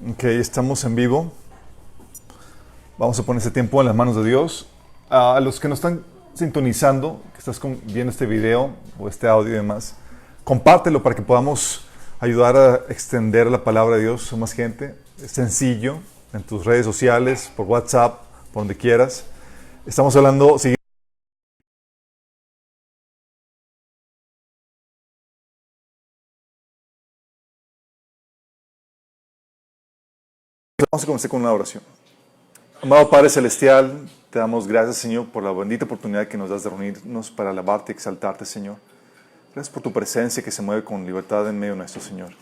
Ok, estamos en vivo. Vamos a poner este tiempo en las manos de Dios. A los que nos están sintonizando, que estás viendo este video o este audio y demás, compártelo para que podamos ayudar a extender la palabra de Dios a más gente. Es sencillo, en tus redes sociales, por WhatsApp, por donde quieras. Estamos hablando... Vamos a comenzar con una oración. Amado Padre Celestial, te damos gracias, Señor, por la bendita oportunidad que nos das de reunirnos para alabarte y exaltarte, Señor. Gracias por tu presencia que se mueve con libertad en medio nuestro, Señor.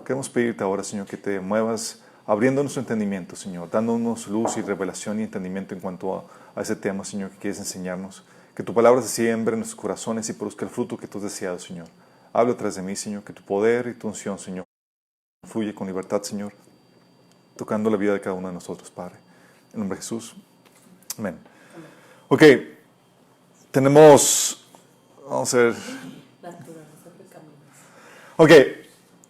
Queremos pedirte ahora, Señor, que te muevas abriendo nuestro entendimiento, Señor, dándonos luz y revelación y entendimiento en cuanto a ese tema, Señor, que quieres enseñarnos. Que tu palabra se siembre en nuestros corazones y produzca el fruto que tú has deseado, Señor. Habla tras de mí, Señor, que tu poder y tu unción, Señor, fluye con libertad, Señor, tocando la vida de cada uno de nosotros, Padre. En el nombre de Jesús. Amén. Ok, tenemos... Vamos a ver. Ok,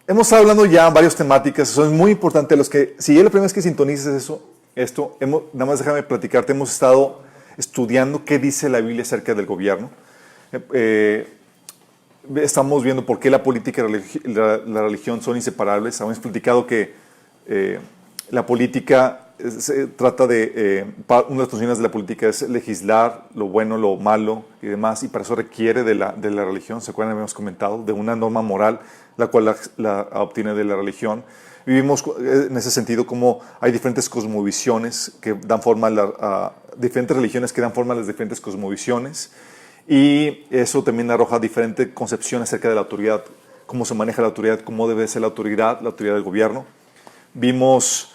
hemos estado hablando ya varias temáticas, eso es muy importante. Los que, si es la primera vez que sintonices nada más déjame platicarte, hemos estado estudiando qué dice la Biblia acerca del gobierno. Estamos viendo por qué la política y la religión son inseparables. Hemos platicado que la política se trata de, una de las funciones de la política es legislar lo bueno, lo malo y demás, y para eso requiere de la religión. ¿Se acuerdan? Habíamos comentado de una norma moral, la cual la obtiene de la religión. Vivimos en ese sentido como hay diferentes cosmovisiones que dan forma a diferentes religiones que dan forma a las diferentes cosmovisiones, y eso también arroja diferente concepción acerca de la autoridad, cómo se maneja la autoridad, cómo debe ser la autoridad del gobierno. Vimos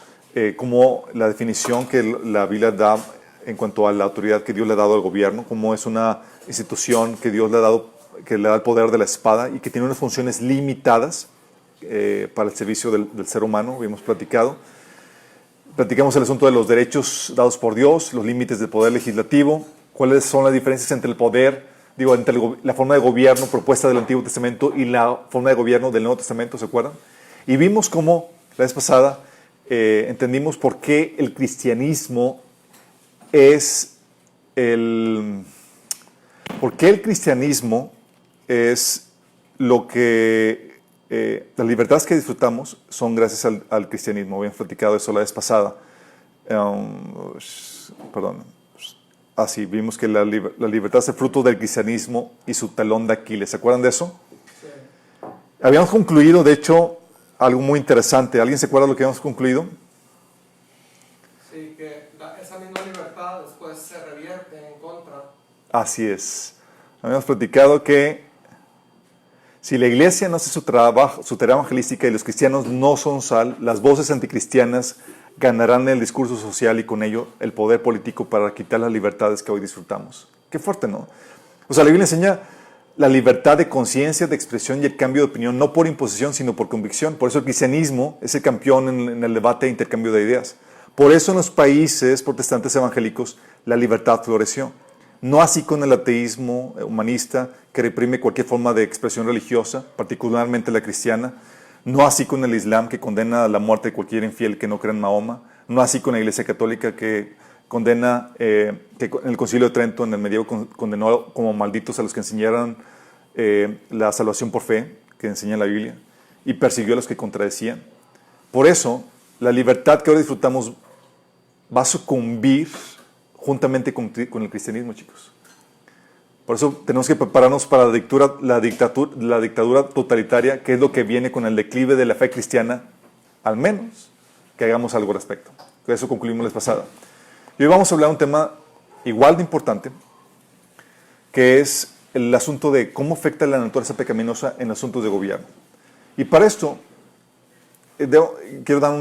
como la definición que la Biblia da en cuanto a la autoridad que Dios le ha dado al gobierno, como es una institución que Dios le ha dado, que le da el poder de la espada y que tiene unas funciones limitadas para el servicio del ser humano. Habíamos platicamos el asunto de los derechos dados por Dios, los límites del poder legislativo, cuáles son las diferencias entre el poder, entre la forma de gobierno propuesta del Antiguo Testamento y la forma de gobierno del Nuevo Testamento, ¿se acuerdan? Y vimos cómo la vez pasada entendimos por qué el cristianismo es lo que las libertades que disfrutamos son gracias al cristianismo. Habíamos platicado eso la vez pasada. Sí, vimos que la libertad es el fruto del cristianismo y su talón de Aquiles. ¿Se acuerdan de eso? Sí. Habíamos concluido, de hecho, algo muy interesante. ¿Alguien se acuerda de lo que habíamos concluido? Sí, que esa misma libertad después se revierte en contra. Así es. Habíamos platicado que si la iglesia no hace su tarea evangelística y los cristianos no son sal, las voces anticristianas ganarán el discurso social y con ello el poder político para quitar las libertades que hoy disfrutamos. Qué fuerte, ¿no? O sea, la Biblia enseña la libertad de conciencia, de expresión y el cambio de opinión, no por imposición, sino por convicción. Por eso el cristianismo es el campeón en el debate e intercambio de ideas. Por eso en los países protestantes evangélicos la libertad floreció. No así con el ateísmo humanista que reprime cualquier forma de expresión religiosa, particularmente la cristiana. No así con el Islam que condena la muerte de cualquier infiel que no crea en Mahoma. No así con la Iglesia Católica que condena, que en el Concilio de Trento en el medievo condenó como malditos a los que enseñaran la salvación por fe, que enseña la Biblia, y persiguió a los que contradecían. Por eso, la libertad que ahora disfrutamos va a sucumbir juntamente con el cristianismo, chicos. Por eso tenemos que prepararnos para la dictadura totalitaria, que es lo que viene con el declive de la fe cristiana, al menos que hagamos algo al respecto. Con eso concluimos la vez pasada. Y hoy vamos a hablar de un tema igual de importante, que es el asunto de cómo afecta la naturaleza pecaminosa en asuntos de gobierno. Y para esto, quiero dar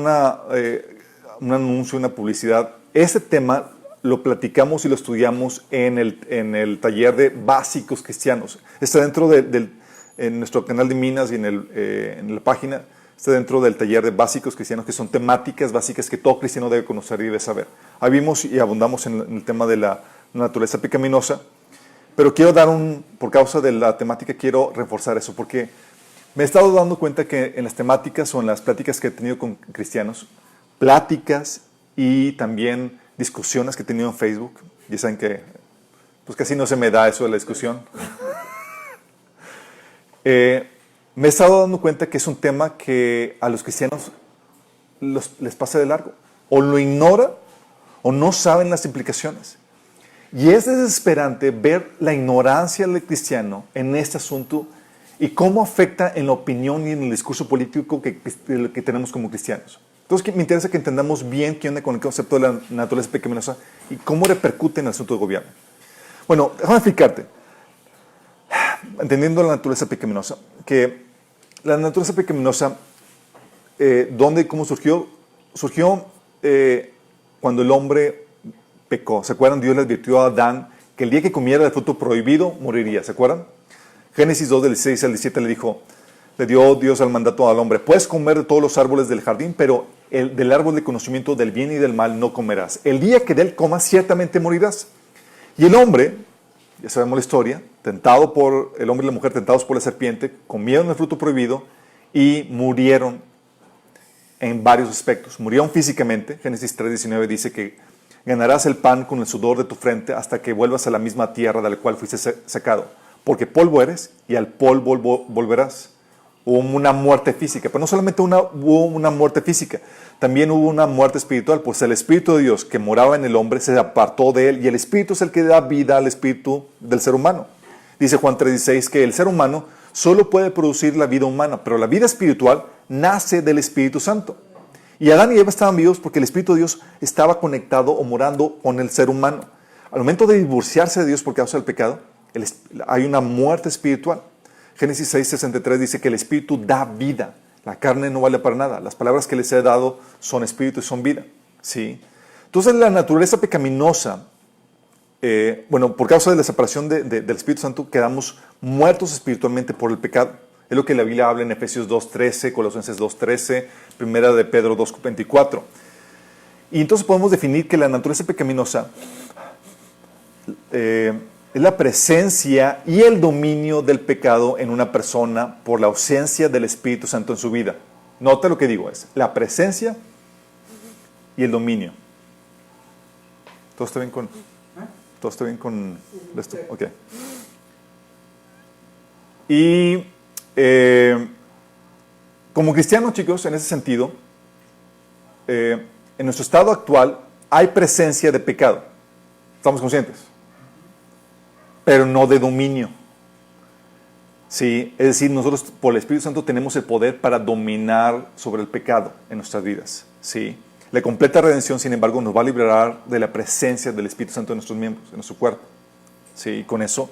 un anuncio, una publicidad. Este tema lo platicamos y lo estudiamos en el taller de básicos cristianos. Está dentro en nuestro canal de Minas y en la página, está dentro del taller de básicos cristianos, que son temáticas básicas que todo cristiano debe conocer y debe saber. Ahí vimos y abundamos en el tema de la naturaleza pecaminosa, pero por causa de la temática, quiero reforzar eso, porque me he estado dando cuenta que en las temáticas o en las pláticas que he tenido con cristianos, pláticas y también discusiones que he tenido en Facebook. Ya saben que pues casi no se me da eso de la discusión. Me he estado dando cuenta que es un tema que a los cristianos les pasa de largo. O lo ignoran o no saben las implicaciones. Y es desesperante ver la ignorancia del cristiano en este asunto y cómo afecta en la opinión y en el discurso político que tenemos como cristianos. Entonces me interesa que entendamos bien qué onda con el concepto de la naturaleza pecaminosa y cómo repercute en el asunto de gobierno. Bueno, déjame explicarte. Entendiendo la naturaleza pecaminosa, que la naturaleza pecaminosa, ¿dónde y cómo surgió? Surgió cuando el hombre pecó. ¿Se acuerdan? Dios le advirtió a Adán que el día que comiera del fruto prohibido moriría. ¿Se acuerdan? Génesis 2, del 16 al 17 le dio Dios al mandato al hombre: puedes comer de todos los árboles del jardín, pero del árbol de conocimiento del bien y del mal no comerás. El día que de él comas, ciertamente morirás. Y el hombre, ya sabemos la historia, el hombre y la mujer tentados por la serpiente, comieron el fruto prohibido y murieron en varios aspectos. Murieron físicamente. Génesis 3:19 dice que ganarás el pan con el sudor de tu frente hasta que vuelvas a la misma tierra de la cual fuiste sacado, porque polvo eres y al polvo volverás. Hubo una muerte física, pero no solamente hubo una muerte física, también hubo una muerte espiritual, pues el Espíritu de Dios que moraba en el hombre se apartó de él, y el Espíritu es el que da vida al espíritu del ser humano. Dice Juan 3:16 que el ser humano solo puede producir la vida humana, pero la vida espiritual nace del Espíritu Santo. Y Adán y Eva estaban vivos porque el Espíritu de Dios estaba conectado o morando con el ser humano. Al momento de divorciarse de Dios por causa del pecado, hay una muerte espiritual. Génesis 6:63 dice que el Espíritu da vida. La carne no vale para nada. Las palabras que les he dado son espíritu y son vida. ¿Sí? Entonces la naturaleza pecaminosa, por causa de la separación del Espíritu Santo, quedamos muertos espiritualmente por el pecado. Es lo que la Biblia habla en Efesios 2:13, Colosenses 2:13, Primera de Pedro 2:24. Y entonces podemos definir que la naturaleza pecaminosa es la presencia y el dominio del pecado en una persona por la ausencia del Espíritu Santo en su vida. Nota lo que digo, es la presencia y el dominio. ¿Todo está bien con esto? Ok. Y como cristianos, chicos, en ese sentido, en nuestro estado actual hay presencia de pecado. ¿Estamos conscientes? Pero no de dominio. ¿Sí? Es decir, nosotros por el Espíritu Santo tenemos el poder para dominar sobre el pecado en nuestras vidas. ¿Sí? La completa redención, sin embargo, nos va a liberar de la presencia del Espíritu Santo en nuestros miembros, en nuestro cuerpo. ¿Sí? Y con eso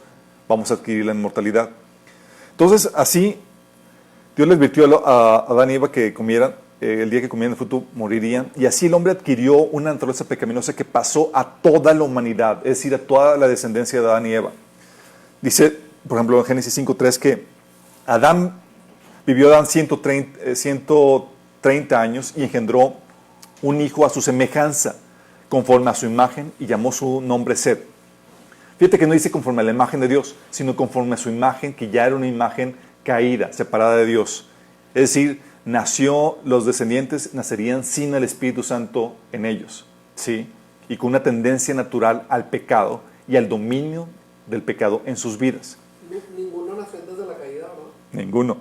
vamos a adquirir la inmortalidad. Entonces, así, Dios les advirtió a Adán y Eva que comieran, el día que comieran el fruto morirían, y así el hombre adquirió una naturaleza pecaminosa que pasó a toda la humanidad, es decir, a toda la descendencia de Adán y Eva. Dice, por ejemplo, en Génesis 5:3 que vivió Adán 130 años y engendró un hijo a su semejanza, conforme a su imagen, y llamó su nombre Set. Fíjate que no dice conforme a la imagen de Dios, sino conforme a su imagen, que ya era una imagen caída, separada de Dios. Es decir, los descendientes nacerían sin el Espíritu Santo en ellos, ¿sí? Y con una tendencia natural al pecado y al dominio del pecado en sus vidas. Ninguno nació desde la caída, ¿no? Ninguno.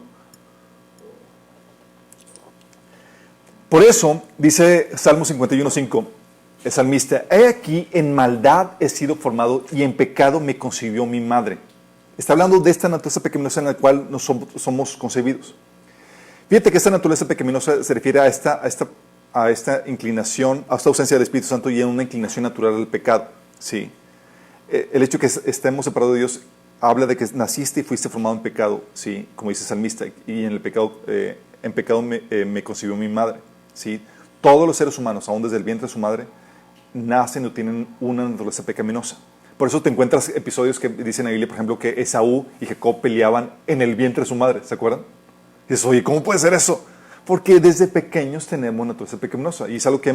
Por eso, dice Salmo 51:5, el salmista: he aquí, en maldad he sido formado y en pecado me concibió mi madre. Está hablando de esta naturaleza pecaminosa en la cual somos concebidos. Fíjate que esta naturaleza pecaminosa se refiere a esta inclinación, a esta ausencia del Espíritu Santo y a una inclinación natural al pecado. ¿Sí? El hecho de que estemos separados de Dios habla de que naciste y fuiste formado en pecado, ¿sí? Como dice el salmista, y en pecado me concibió mi madre. ¿Sí? Todos los seres humanos, aún desde el vientre de su madre, nacen o tienen una naturaleza pecaminosa. Por eso te encuentras episodios que dicen en la Biblia, por ejemplo, que Esaú y Jacob peleaban en el vientre de su madre, ¿se acuerdan? Y dices, oye, ¿cómo puede ser eso? Porque desde pequeños tenemos naturaleza pecaminosa, y es algo que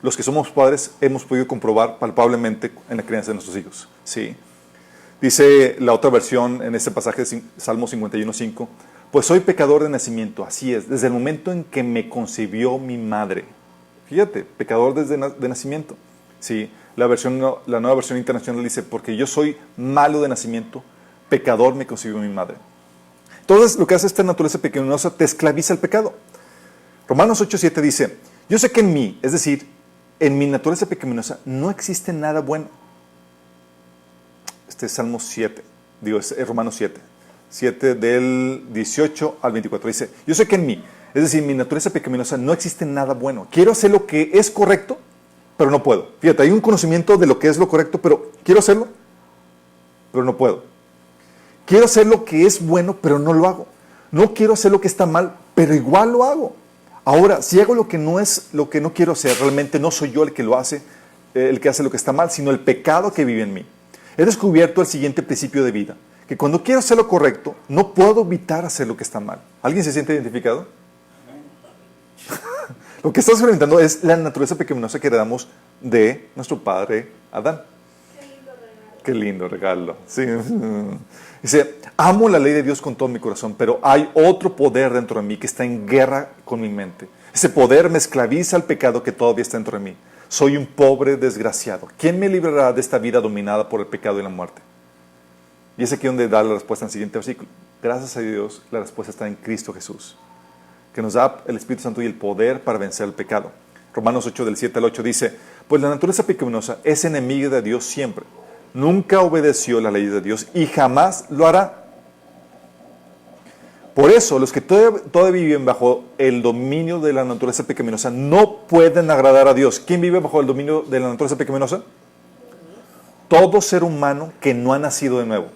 los que somos padres hemos podido comprobar palpablemente en la crianza de nuestros hijos. ¿Sí? Dice la otra versión en este pasaje de Salmo 51:5, pues soy pecador de nacimiento, así es, desde el momento en que me concibió mi madre. Fíjate, pecador desde de nacimiento. Sí, la nueva versión internacional dice, porque yo soy malo de nacimiento, pecador me concibió mi madre. Entonces, lo que hace esta naturaleza pecaminosa te esclaviza al pecado. Romanos 8:7 dice, yo sé que en mí, es decir, en mi naturaleza pecaminosa, no existe nada bueno. Este es Salmo 7, es Romanos 7 del 18 al 24. Dice, yo sé que en mí, es decir, en mi naturaleza pecaminosa, no existe nada bueno. Quiero hacer lo que es correcto, pero no puedo. Fíjate, hay un conocimiento de lo que es lo correcto, pero quiero hacerlo, pero no puedo. Quiero hacer lo que es bueno, pero no lo hago. No quiero hacer lo que está mal, pero igual lo hago. Ahora, si hago lo que no es lo que no quiero hacer, realmente no soy yo el que lo hace, el que hace lo que está mal, sino el pecado que vive en mí. He descubierto el siguiente principio de vida, que cuando quiero hacer lo correcto, no puedo evitar hacer lo que está mal. ¿Alguien se siente identificado? Lo que estás experimentando es la naturaleza pecaminosa que heredamos de nuestro padre Adán. Qué lindo regalo. Sí. Dice, amo la ley de Dios con todo mi corazón, pero hay otro poder dentro de mí que está en guerra con mi mente. Ese poder me esclaviza al pecado que todavía está dentro de mí. Soy un pobre desgraciado. ¿Quién me librará de esta vida dominada por el pecado y la muerte? Y es aquí donde da la respuesta en el siguiente versículo. Gracias a Dios, la respuesta está en Cristo Jesús, que nos da el Espíritu Santo y el poder para vencer el pecado. Romanos 8, del 7 al 8 dice, pues la naturaleza pecaminosa es enemiga de Dios siempre. Nunca obedeció la ley de Dios y jamás lo hará. Por eso, los que todavía viven bajo el dominio de la naturaleza pecaminosa no pueden agradar a Dios. ¿Quién vive bajo el dominio de la naturaleza pecaminosa? Todo ser humano que no ha nacido de nuevo.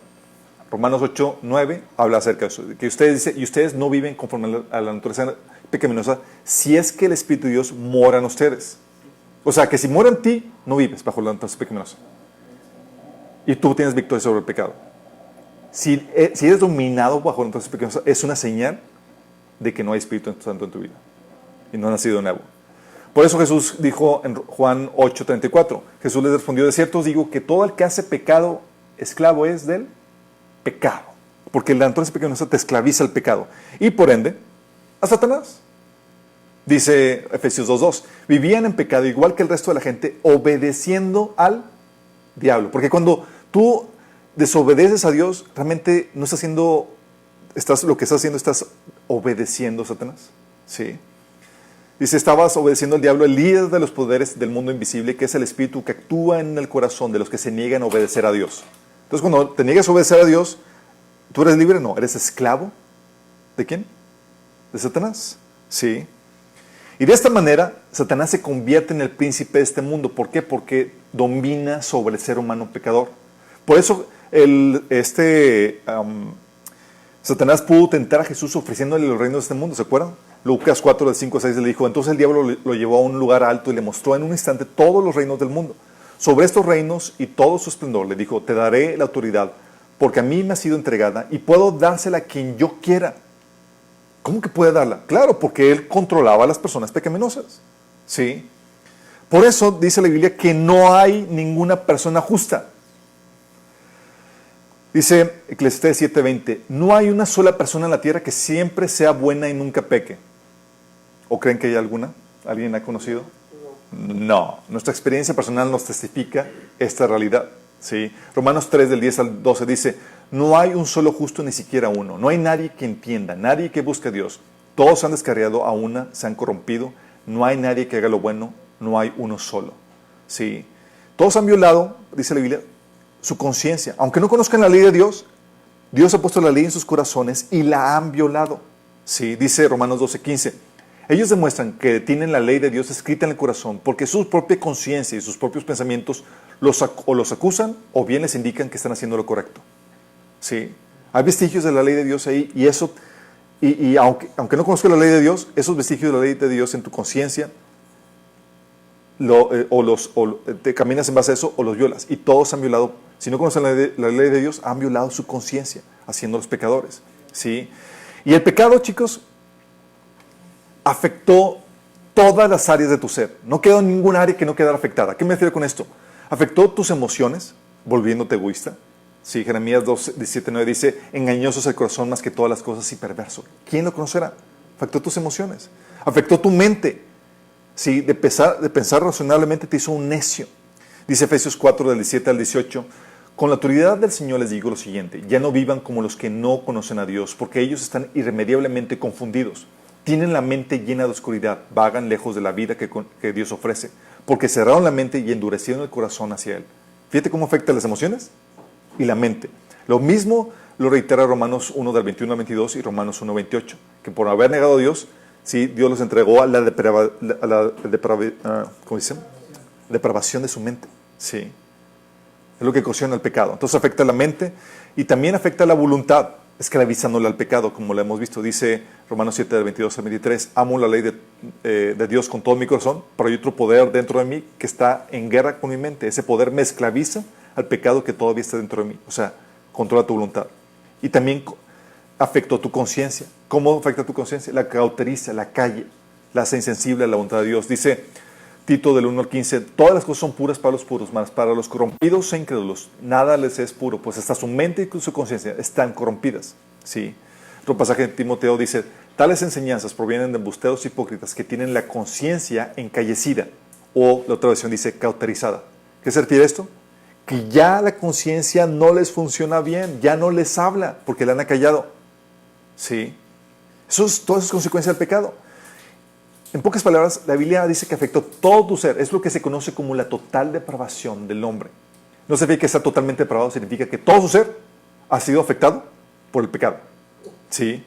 Romanos 8, 9 habla acerca de eso. Que ustedes dice, y ustedes no viven conforme a la naturaleza pecaminosa si es que el Espíritu de Dios mora en ustedes. O sea, que si mora en ti, no vives bajo la naturaleza pecaminosa. Y tú tienes victoria sobre el pecado. Si eres dominado bajo la naturaleza pecaminosa, es una señal de que no hay Espíritu Santo en tu vida. Y no has nacido de nuevo. Por eso Jesús dijo en Juan 8:34, Jesús les respondió, de cierto os digo que todo el que hace pecado, esclavo es del pecado. Porque la naturaleza pecaminosa te esclaviza al pecado. Y por ende, a Satanás. Dice Efesios 2:2, vivían en pecado igual que el resto de la gente, obedeciendo al diablo. Porque cuando tú desobedeces a Dios, realmente no estás haciendo, lo que estás haciendo, estás obedeciendo a Satanás. Sí. Dice, estabas obedeciendo al diablo, el líder de los poderes del mundo invisible, que es el espíritu que actúa en el corazón de los que se niegan a obedecer a Dios. Entonces, cuando te niegas a obedecer a Dios, ¿tú eres libre? No, eres esclavo. ¿De quién? De Satanás. Sí. Y de esta manera, Satanás se convierte en el príncipe de este mundo. ¿Por qué? Porque domina sobre el ser humano pecador. Por eso, Satanás pudo tentar a Jesús ofreciéndole los reinos de este mundo, ¿se acuerdan? Lucas 4, del 5 al 6 le dijo, entonces el diablo lo llevó a un lugar alto y le mostró en un instante todos los reinos del mundo. Sobre estos reinos y todo su esplendor le dijo, te daré la autoridad, porque a mí me ha sido entregada y puedo dársela a quien yo quiera. ¿Cómo que puede darla? Claro, porque él controlaba a las personas pecaminosas. ¿Sí? Por eso dice la Biblia que no hay ninguna persona justa. Dice Eclesiastés 7:20, no hay una sola persona en la tierra que siempre sea buena y nunca peque. ¿O creen que hay alguna? ¿Alguien ha conocido? No. Nuestra experiencia personal nos testifica esta realidad. ¿Sí? Romanos 3, del 10 al 12 dice, no hay un solo justo, ni siquiera uno. No hay nadie que entienda, nadie que busque a Dios. Todos se han descarriado a una, se han corrompido. No hay nadie que haga lo bueno, no hay uno solo. ¿Sí? Todos han violado, dice la Biblia, su conciencia. Aunque no conozcan la ley de Dios, Dios ha puesto la ley en sus corazones y la han violado. ¿Sí? Dice Romanos 12:15. Ellos demuestran que tienen la ley de Dios escrita en el corazón porque su propia conciencia y sus propios pensamientos los acusan o bien les indican que están haciendo lo correcto. ¿Sí? Hay vestigios de la ley de Dios ahí y eso, y aunque no conozcas la ley de Dios, esos vestigios de la ley de Dios en tu conciencia, te caminas en base a eso o los violas. Y todos han violado, si no conocen la ley de Dios, han violado su conciencia, haciéndolos pecadores. ¿Sí? Y el pecado, chicos, afectó todas las áreas de tu ser. No quedó ningún área que no quedara afectada. ¿A qué me refiero con esto? Afectó tus emociones, volviéndote egoísta. Sí, Jeremías 2, 17, 9 dice, engañoso es el corazón más que todas las cosas y perverso. ¿Quién lo conocerá? Afectó tus emociones. Afectó tu mente. ¿sí? De pensar razonablemente te hizo un necio. Dice Efesios 4, del 17 al 18, con la autoridad del Señor les digo lo siguiente, ya no vivan como los que no conocen a Dios, porque ellos están irremediablemente confundidos. Tienen la mente llena de oscuridad, vagan lejos de la vida que Dios ofrece, porque cerraron la mente y endurecieron el corazón hacia Él. Fíjate cómo afecta las emociones y la mente. Lo mismo lo reitera Romanos 1 del 21 al 22 y Romanos 1, 28, que por haber negado a Dios, sí, Dios los entregó a la depravación de su mente. Sí. Es lo que ocasiona el pecado. Entonces afecta la mente y también afecta la voluntad, esclavizándole al pecado, como lo hemos visto. Dice Romanos 7, del 22 al 23, amo la ley de Dios con todo mi corazón, pero hay otro poder dentro de mí que está en guerra con mi mente. Ese poder me esclaviza al pecado que todavía está dentro de mí. O sea, controla tu voluntad. Y también afectó tu conciencia. ¿Cómo afecta tu conciencia? La cauteriza, la calla, la hace insensible a la voluntad de Dios. Dice Tito del 1 al 15, todas las cosas son puras para los puros, mas para los corrompidos e incrédulos nada les es puro, pues hasta su mente y su conciencia están corrompidas. ¿Sí? Otro pasaje de Timoteo dice, tales enseñanzas provienen de embusteros hipócritas que tienen la conciencia encallecida, o la otra versión dice cauterizada. ¿Qué se refiere a esto? Que ya la conciencia no les funciona bien, ya no les habla, porque la han acallado. ¿Sí? Todas esas consecuencias del pecado. En pocas palabras, la Biblia dice que afectó todo tu ser. Es lo que se conoce como la total depravación del hombre. No significa que está totalmente depravado, significa que todo su ser ha sido afectado por el pecado. ¿Sí?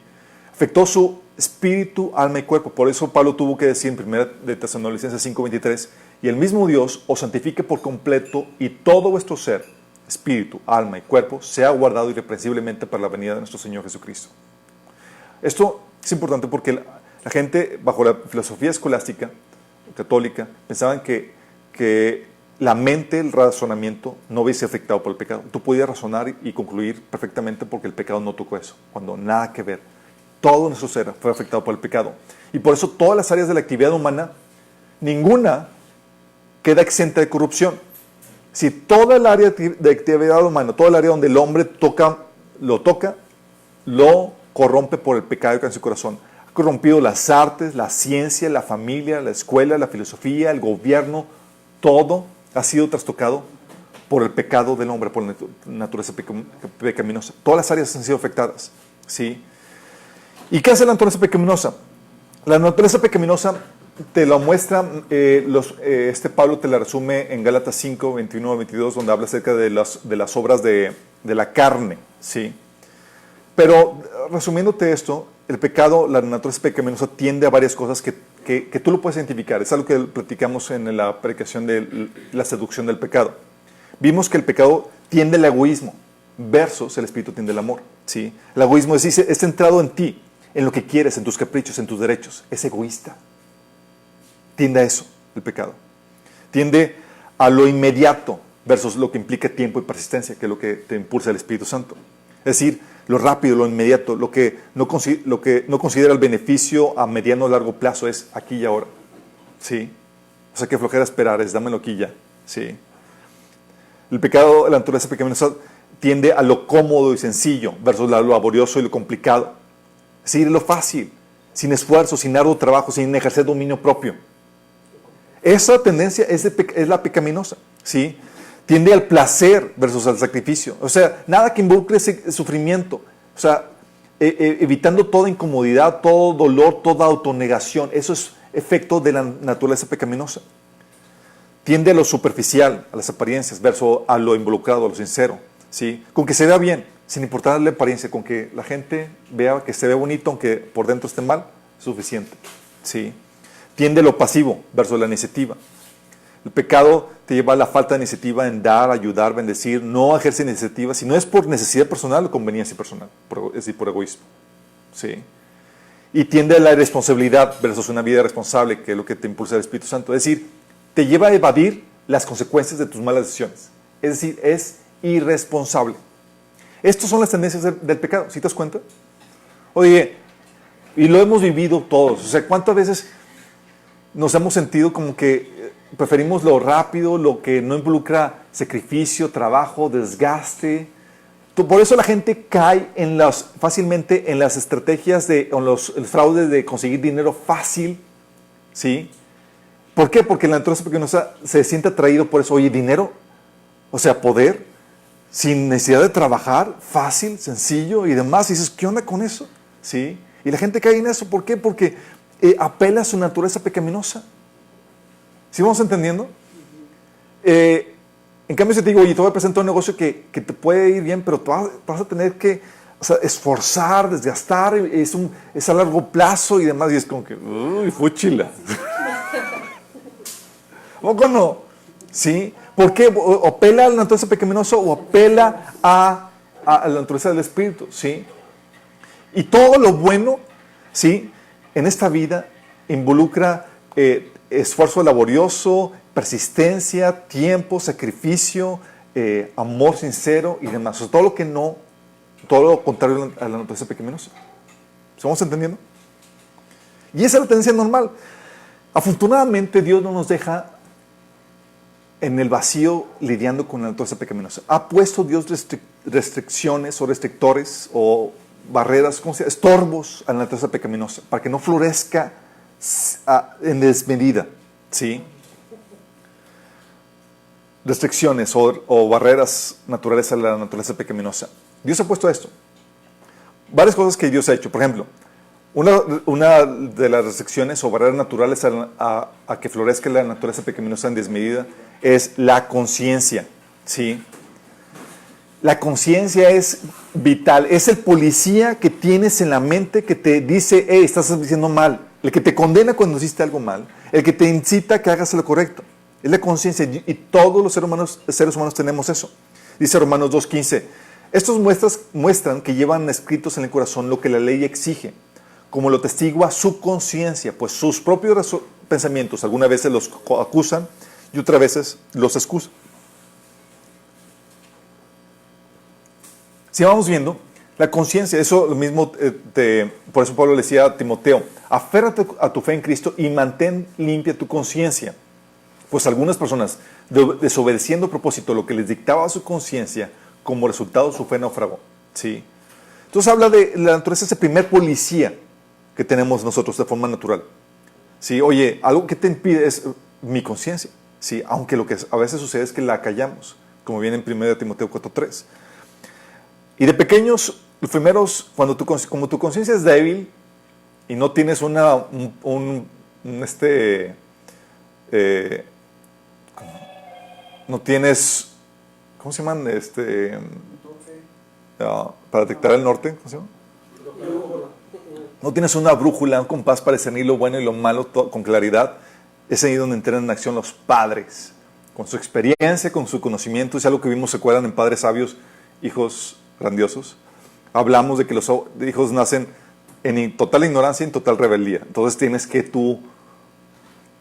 Afectó su espíritu, alma y cuerpo. Por eso Pablo tuvo que decir en 1 de Tesalonicenses 5:23, y el mismo Dios os santifique por completo y todo vuestro ser, espíritu, alma y cuerpo, sea guardado irreprensiblemente para la venida de nuestro Señor Jesucristo. Esto es importante porque la gente, bajo la filosofía escolástica católica, pensaban que la mente, el razonamiento, no hubiese afectado por el pecado. Tú podías razonar y concluir perfectamente porque el pecado no tocó eso, cuando nada que ver. Todo nuestro ser fue afectado por el pecado. Y por eso todas las áreas de la actividad humana, ninguna queda exenta de corrupción. Si toda el área de actividad humana, toda el área donde el hombre lo corrompe por el pecado que hay en su corazón. Ha corrompido las artes, la ciencia, la familia, la escuela, la filosofía, el gobierno, todo ha sido trastocado por el pecado del hombre, por la naturaleza pecaminosa. Todas las áreas han sido afectadas. ¿Sí? ¿Y qué hace la naturaleza pecaminosa? La naturaleza pecaminosa te lo muestra, Pablo te la resume en Gálatas 5, 21 a 22, donde habla acerca de las obras de la carne. ¿Sí? Pero resumiéndote esto, el pecado, la naturaleza pecaminosa tiende a varias cosas que tú lo puedes identificar. Es algo que platicamos en la predicación de la seducción del pecado. Vimos que el pecado tiende al egoísmo versus el espíritu tiende al amor. ¿Sí? El egoísmo es centrado en ti, en lo que quieres, en tus caprichos, en tus derechos. Es egoísta. Tiende a eso, el pecado. Tiende a lo inmediato versus lo que implica tiempo y persistencia, que es lo que te impulsa el Espíritu Santo. Es decir, lo rápido, lo inmediato, lo que no considera el beneficio a mediano o largo plazo es aquí y ahora. ¿Sí? O sea, que flojera esperar, es dámelo aquí ya. ¿Sí? El pecado, la naturaleza pecaminosa, tiende a lo cómodo y sencillo versus lo laborioso y lo complicado. Es decir, lo fácil, sin esfuerzo, sin arduo trabajo, sin ejercer dominio propio. Esa tendencia es la pecaminosa. ¿Sí? Tiende al placer versus al sacrificio. O sea, nada que involucre ese sufrimiento. O sea, evitando toda incomodidad, todo dolor, toda autonegación. Eso es efecto de la naturaleza pecaminosa. Tiende a lo superficial, a las apariencias, versus a lo involucrado, a lo sincero. ¿Sí? Con que se vea bien, sin importar la apariencia, con que la gente vea que se ve bonito, aunque por dentro esté mal, es suficiente. ¿Sí? Tiende a lo pasivo versus la iniciativa. El pecado te lleva a la falta de iniciativa en dar, ayudar, bendecir, no ejerce iniciativa, si no es por necesidad personal o conveniencia personal, es decir, por egoísmo. ¿Sí? Y tiende a la irresponsabilidad versus una vida responsable, que es lo que te impulsa el Espíritu Santo. Es decir, te lleva a evadir las consecuencias de tus malas decisiones. Es decir, es irresponsable. Estas son las tendencias del pecado, ¿sí te das cuenta? Oye, y lo hemos vivido todos. O sea, ¿cuántas veces nos hemos sentido como que preferimos lo rápido, lo que no involucra sacrificio, trabajo, desgaste? Por eso la gente cae fácilmente en las estrategias el fraude de conseguir dinero fácil, ¿sí? ¿Por qué? Porque la naturaleza pecaminosa se siente atraído por eso. Oye, dinero, o sea, poder, sin necesidad de trabajar, fácil, sencillo y demás. Y dices, ¿qué onda con eso? ¿Sí? Y la gente cae en eso. ¿Por qué? Porque apela a su naturaleza pecaminosa. ¿Sí vamos entendiendo? En cambio, si te digo, oye, te voy a presentar un negocio que te puede ir bien, pero tú vas a tener que, o sea, esforzar, desgastar, es a largo plazo y demás. Y es como que, uy, fúchila. ¿O no? ¿Sí? ¿Por qué? O apela a la naturaleza pecaminosa o apela a la naturaleza del espíritu. ¿Sí? Y todo lo bueno, ¿sí? En esta vida involucra esfuerzo laborioso, persistencia, tiempo, sacrificio, amor sincero y demás. O sea, todo lo que no, todo lo contrario a la naturaleza pecaminosa. ¿Estamos entendiendo? Y esa es la tendencia normal. Afortunadamente, Dios no nos deja en el vacío lidiando con la naturaleza pecaminosa. Ha puesto Dios restricciones o restrictores o barreras, ¿cómo se llama? Estorbos a la naturaleza pecaminosa para que no florezca en desmedida. ¿Sí? Restricciones o barreras naturales a la naturaleza pecaminosa. Dios ha puesto esto. Varias cosas que Dios ha hecho. Por ejemplo, una de las restricciones o barreras naturales a que florezca la naturaleza pecaminosa en desmedida es la conciencia. ¿Sí? La conciencia es vital. Es el policía que tienes en la mente que te dice, hey, estás diciendo mal. El que te condena cuando hiciste algo mal. El que te incita a que hagas lo correcto. Es la conciencia. Y todos los seres humanos tenemos eso. Dice Romanos 2:15. Estos muestran que llevan escritos en el corazón lo que la ley exige, como lo testigua su conciencia, pues sus propios pensamientos algunas veces los acusan y otras veces los excusan. Si vamos viendo, la conciencia, eso lo mismo, por eso Pablo le decía a Timoteo, aférrate a tu fe en Cristo y mantén limpia tu conciencia. Pues algunas personas, desobedeciendo a propósito lo que les dictaba su conciencia, como resultado su fe naufragó. ¿Sí? Entonces habla de la naturaleza, ese primer policía que tenemos nosotros de forma natural. ¿Sí? Oye, algo que te impide es mi conciencia. ¿Sí? Aunque lo que a veces sucede es que la callamos, como viene en 1 Timoteo 4:3. Y de pequeños, los primeros, como tu conciencia es débil y no tienes no tienes, ¿cómo se llaman? Para detectar el norte, ¿cómo se llama? No tienes una brújula, un compás para discernir lo bueno y lo malo con claridad. Es ahí donde entran en acción los padres, con su experiencia, con su conocimiento. Es algo que vimos, ¿se acuerdan? En Padres Sabios, Hijos Grandiosos. Hablamos de que los hijos nacen en total ignorancia y en total rebeldía. Entonces tienes que tú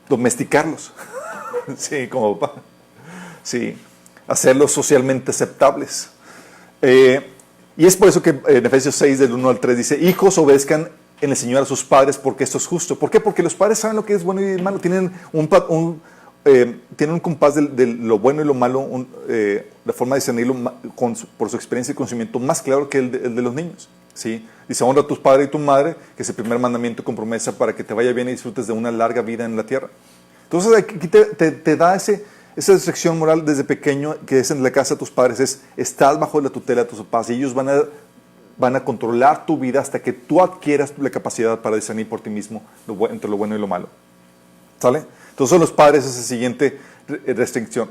domesticarlos. Sí, como papá. Sí, hacerlos socialmente aceptables. Y es por eso que en Efesios 6, del 1 al 3, dice, hijos, obedezcan en el Señor a sus padres porque esto es justo. ¿Por qué? Porque los padres saben lo que es bueno y malo. Tienen un compás de lo bueno y lo malo, la forma de discernirlo por su experiencia y conocimiento más claro que el de los niños. ¿Sí? Dice, honra a tus padres y tu madre, que es el primer mandamiento con promesa para que te vaya bien y disfrutes de una larga vida en la tierra. Entonces aquí te da esa restricción moral desde pequeño, que es en la casa de tus padres, estás bajo la tutela de tus papás y ellos van a controlar tu vida hasta que tú adquieras la capacidad para discernir por ti mismo entre lo bueno y lo malo. ¿Sale? Entonces los padres es la siguiente restricción.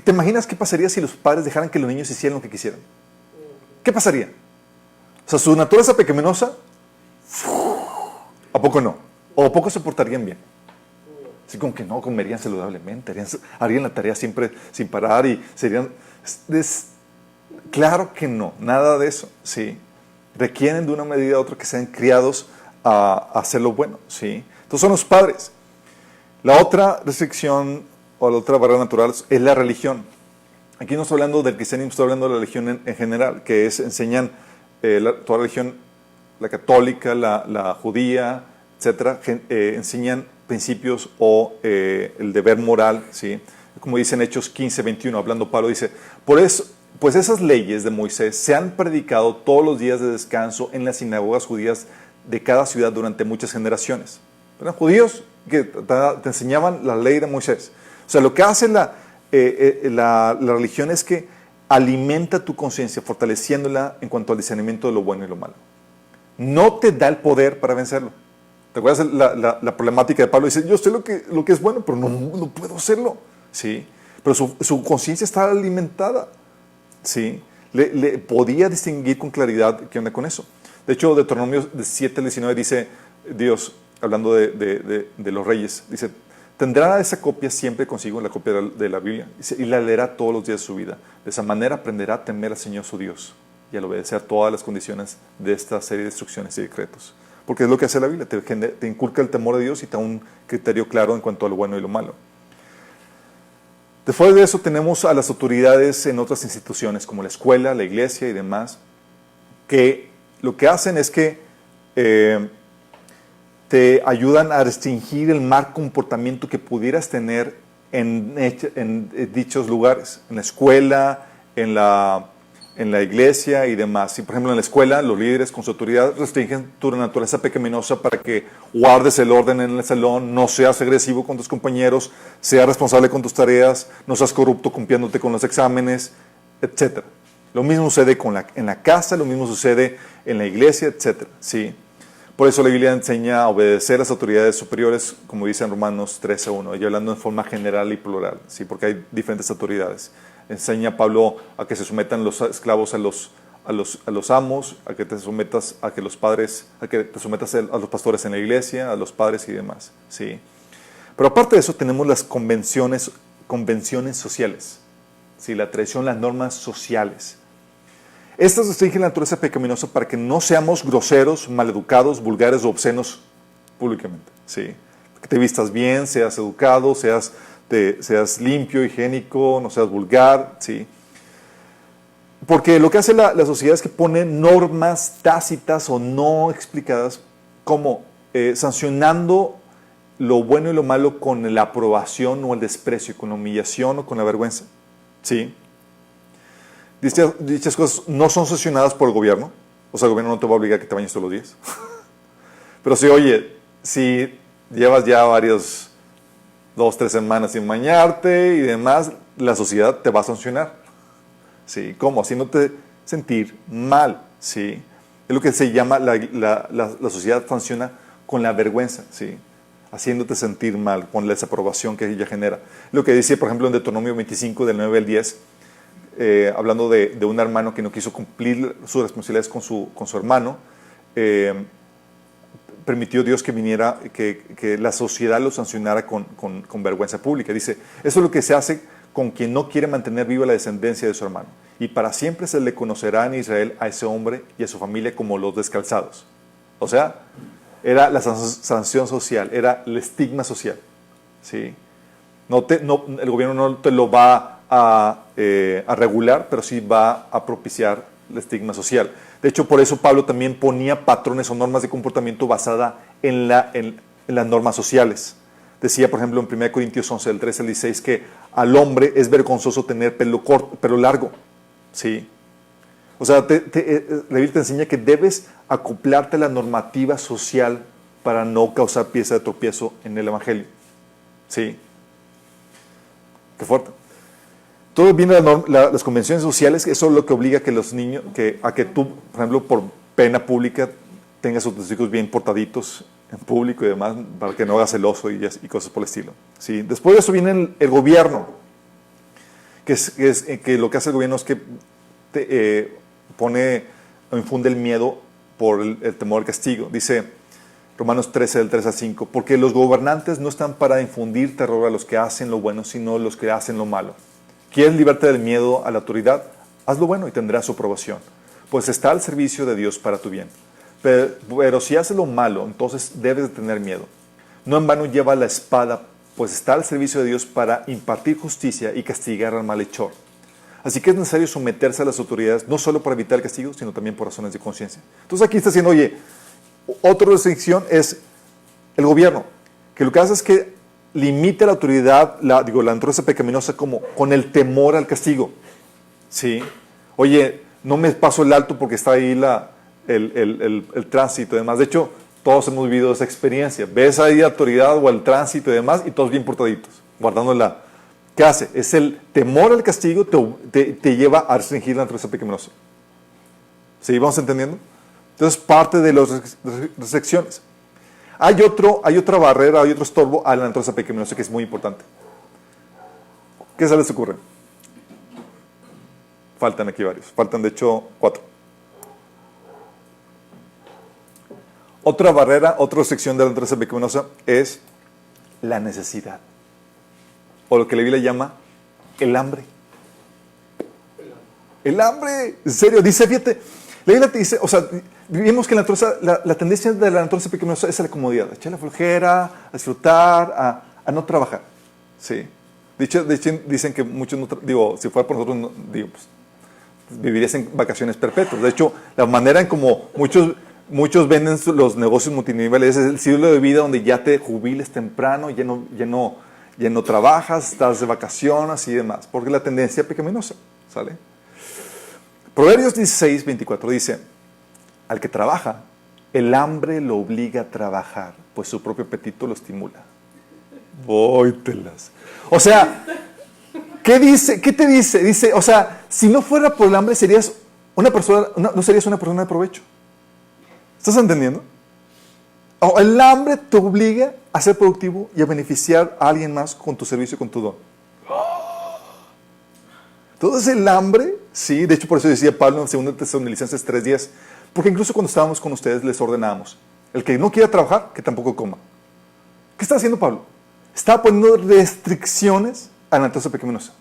¿Te imaginas qué pasaría si los padres dejaran que los niños hicieran lo que quisieran? ¿Qué pasaría? O sea, su naturaleza pecaminosa, ¿a poco no? ¿O a poco se portarían bien? Así como que no, comerían saludablemente, harían la tarea siempre sin parar y serían... Claro que no, nada de eso, ¿sí? Requieren de una medida u otra que sean criados a hacer lo bueno, ¿sí? Entonces son los padres. La otra restricción o la otra barrera natural es la religión. Aquí no estoy hablando del cristianismo, estoy hablando de la religión en general, que enseñan toda religión, la católica, la judía, etcétera, enseñan principios o el deber moral, ¿sí? Como dice en Hechos 15:21, hablando Pablo, dice, por eso, pues esas leyes de Moisés se han predicado todos los días de descanso en las sinagogas judías de cada ciudad durante muchas generaciones. Eran judíos, que te enseñaban la ley de Moisés. O sea, lo que hace la religión es que alimenta tu conciencia, fortaleciéndola en cuanto al discernimiento de lo bueno y lo malo. No te da el poder para vencerlo. ¿Te acuerdas la problemática de Pablo? Dice, yo sé lo que es bueno, pero no puedo hacerlo. ¿Sí? Pero su conciencia está alimentada. ¿Sí? Le podía distinguir con claridad qué onda con eso. De hecho, Deuteronomio 7:19 dice Dios, hablando de los reyes, dice, tendrá esa copia siempre consigo, la copia de la Biblia, dice, y la leerá todos los días de su vida. De esa manera aprenderá a temer al Señor su Dios y al obedecer todas las condiciones de esta serie de instrucciones y decretos. Porque es lo que hace la Biblia, te inculca el temor de Dios y te da un criterio claro en cuanto a lo bueno y lo malo. Después de eso tenemos a las autoridades en otras instituciones, como la escuela, la iglesia y demás, que lo que hacen es que te ayudan a restringir el mal comportamiento que pudieras tener en dichos lugares, en la escuela, en la iglesia y demás. Si, por ejemplo, en la escuela, los líderes con su autoridad restringen tu naturaleza pecaminosa para que guardes el orden en el salón, no seas agresivo con tus compañeros, seas responsable con tus tareas, no seas corrupto cumpliéndote con los exámenes, etc. Lo mismo sucede en la casa, lo mismo sucede en la iglesia, etc. ¿Sí? Por eso la Biblia enseña a obedecer a las autoridades superiores, como dice en Romanos 13:1, y hablando en forma general y plural, ¿sí? Porque hay diferentes autoridades. Enseña a Pablo a que se sometan los esclavos a los amos, a que te sometas a los pastores en la iglesia, a los padres y demás, ¿sí? Pero aparte de eso tenemos las convenciones sociales, ¿sí? La tradición, las normas sociales. Estas restringen la naturaleza pecaminosa para que no seamos groseros, maleducados, vulgares o obscenos públicamente, ¿sí? Que te vistas bien, seas educado, seas limpio, higiénico, no seas vulgar, ¿sí? Porque lo que hace la sociedad es que pone normas tácitas o no explicadas, como sancionando lo bueno y lo malo con la aprobación o el desprecio, con la humillación o con la vergüenza, ¿sí? Dichas cosas no son sancionadas por el gobierno, o sea, el gobierno no te va a obligar a que te bañes todos los días. Pero si, oye, si llevas ya 2-3 semanas sin bañarte y demás, la sociedad te va a sancionar. ¿Sí? ¿Cómo? Haciéndote sentir mal. ¿Sí? Es lo que se llama, la sociedad sanciona con la vergüenza. ¿Sí? Haciéndote sentir mal, con la desaprobación que ella genera. Lo que dice, por ejemplo, en Deuteronomio 25, del 9 al 10, hablando de un hermano que no quiso cumplir sus responsabilidades con su hermano, permitió Dios que viniera, que la sociedad lo sancionara con vergüenza pública. Dice, eso es lo que se hace con quien no quiere mantener viva la descendencia de su hermano. Y para siempre se le conocerá en Israel a ese hombre y a su familia como los descalzados. O sea, era la sanción social, era el estigma social. ¿Sí? El gobierno no te lo va a regular, pero sí va a propiciar el estigma social. De hecho, por eso Pablo también ponía patrones o normas de comportamiento basada en las normas sociales. Decía, por ejemplo, en 1 Corintios 11, del 13 al 16, que al hombre es vergonzoso tener pelo largo. ¿Sí? O sea, la Biblia te enseña que debes acoplarte a la normativa social para no causar pieza de tropiezo en el Evangelio. ¿Sí? Qué fuerte. Todo viene de las convenciones sociales, eso es lo que obliga a que los niños, a que tú, por ejemplo, por pena pública, tengas a tus hijos bien portaditos en público y demás, para que no hagas celoso y cosas por el estilo. ¿Sí? Después de eso viene el gobierno, que lo que hace el gobierno es que infunde el miedo por el temor al castigo. Dice Romanos 13, del 3 al 5, porque los gobernantes no están para infundir terror a los que hacen lo bueno, sino a los que hacen lo malo. ¿Quieres librarte del miedo a la autoridad? Haz lo bueno y tendrás su aprobación, pues está al servicio de Dios para tu bien. Pero si haces lo malo, entonces debes de tener miedo. No en vano lleva la espada, pues está al servicio de Dios para impartir justicia y castigar al malhechor. Así que es necesario someterse a las autoridades, no solo para evitar el castigo, sino también por razones de conciencia. Entonces aquí está diciendo, oye, otra restricción es el gobierno, que lo que hace es que limita la autoridad, la naturaleza pecaminosa, como con el temor al castigo. ¿Sí? Oye, no me paso el alto porque está ahí el tránsito y demás. De hecho, todos hemos vivido esa experiencia. Ves ahí a la autoridad o al tránsito y demás, y todos bien portaditos, guardándola. ¿Qué hace? Es el temor al castigo te lleva a restringir la naturaleza pecaminosa. ¿Sí? ¿Vamos entendiendo? Entonces, parte de las restricciones. Hay otra barrera, hay otro estorbo a la naturaleza pecaminosa que es muy importante. ¿Qué se les ocurre? Faltan aquí varios. Faltan, de hecho, 4. Otra barrera, otra restricción de la naturaleza pecaminosa es la necesidad. O lo que la Biblia llama el hambre. El hambre, en serio, dice, fíjate, la Biblia te dice, o sea, vimos que la tendencia de la naturaleza pecaminosa es a la comodidad, a echar la flojera, a disfrutar, a no trabajar. ¿Sí? De hecho, dicen que muchos, si fuera por nosotros, pues, vivirías en vacaciones perpetuas. De hecho, la manera en como muchos venden los negocios multiniveles es el estilo de vida donde ya te jubiles temprano, ya no trabajas, estás de vacaciones y demás, porque es la tendencia pecaminosa, ¿sale? Proverbios 16:24 dice, al que trabaja, el hambre lo obliga a trabajar, pues su propio apetito lo estimula. Vóytelas. O sea, ¿qué dice? ¿Qué te dice? Dice, o sea, si no fuera por el hambre, no serías una persona de provecho. ¿Estás entendiendo? El hambre te obliga a ser productivo y a beneficiar a alguien más con tu servicio y con tu don. Entonces el hambre, sí, de hecho por eso decía Pablo en 2 Tesalonicenses 3:10, porque incluso cuando estábamos con ustedes les ordenábamos, el que no quiera trabajar, que tampoco coma. ¿Qué está haciendo Pablo? Estaba poniendo restricciones a la naturaleza pecaminosa.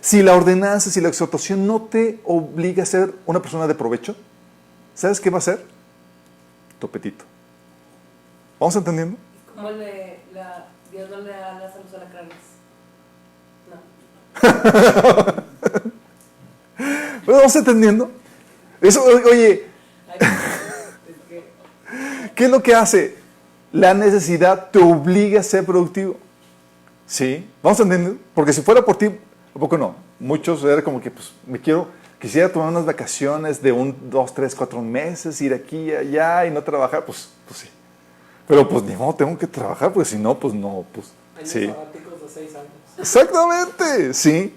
Si la ordenanza, si la exhortación no te obliga a ser una persona de provecho, ¿sabes qué va a hacer? Tu apetito. ¿Vamos entendiendo? ¿Cómo Dios no le da las a los alacranes? ¿Pero vamos entendiendo? Eso, oye, ¿qué es lo que hace? La necesidad te obliga a ser productivo. ¿Sí? ¿Vamos entendiendo? Porque si fuera por ti, ¿a poco no? Muchos era como que, pues, quisiera tomar unas vacaciones de 1, 2, 3, 4 meses, ir aquí y allá y no trabajar, pues sí. Pero pues ni modo, tengo que trabajar, porque si no, pues no, pues sí. Años sabáticos de 6 años. Exactamente, sí.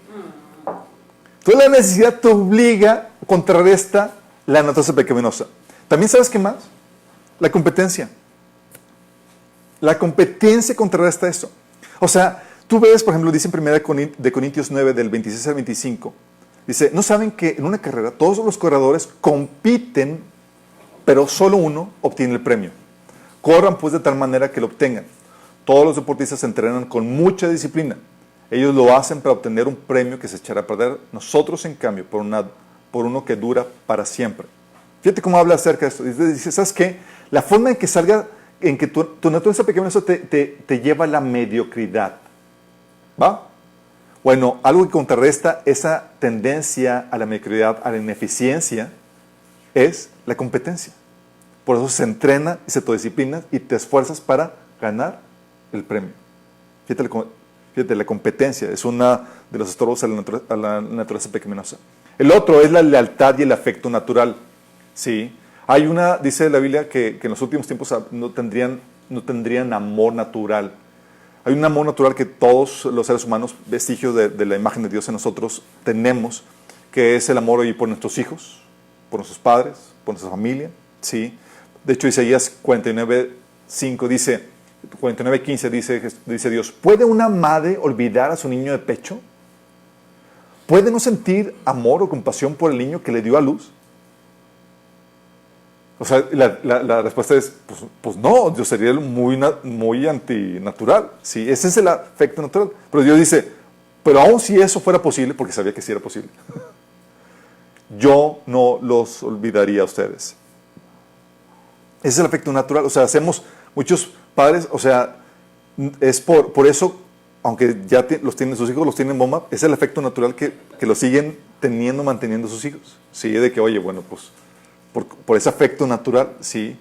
Entonces la necesidad te obliga, contrarresta la naturaleza pecaminosa. También, ¿sabes qué más? La competencia. La competencia contrarresta eso. O sea, tú ves, por ejemplo, dice en 1 de Corintios 9, del 26 al 25, dice, ¿no saben que en una carrera todos los corredores compiten, pero solo uno obtiene el premio? Corran pues de tal manera que lo obtengan. Todos los deportistas se entrenan con mucha disciplina. Ellos lo hacen para obtener un premio que se echará a perder. Nosotros, en cambio, por uno que dura para siempre. Fíjate cómo habla acerca de esto. Dice, ¿sabes qué? La forma en que tu naturaleza pecaminosa te lleva a la mediocridad. ¿Va? Bueno, algo que contrarresta esa tendencia a la mediocridad, a la ineficiencia, es la competencia. Por eso se entrena y se autodisciplina y te esfuerzas para ganar el premio. Fíjate, la competencia es uno de los estorbos a la naturaleza pecaminosa. El otro es la lealtad y el afecto natural. ¿Sí? Dice la Biblia que en los últimos tiempos no tendrían amor natural. Hay un amor natural que todos los seres humanos, vestigio de la imagen de Dios en nosotros, tenemos, que es el amor hoy por nuestros hijos, por nuestros padres, por nuestra familia. ¿Sí? De hecho, Isaías 49:5 dice, 49:15 dice Dios, ¿puede una madre olvidar a su niño de pecho? ¿Puede no sentir amor o compasión por el niño que le dio a luz? O sea, la respuesta es, pues no, Dios sería muy antinatural. ¿Sí? Ese es el afecto natural. Pero Dios dice, pero aun si eso fuera posible, porque sabía que sí era posible, yo no los olvidaría a ustedes. Ese es el afecto natural. O sea, muchos padres, o sea, es por eso, aunque ya los tienen sus hijos, los tienen bomba, es el afecto natural que lo siguen manteniendo sus hijos. Sí, de que, oye, bueno, pues, por ese afecto natural, sí.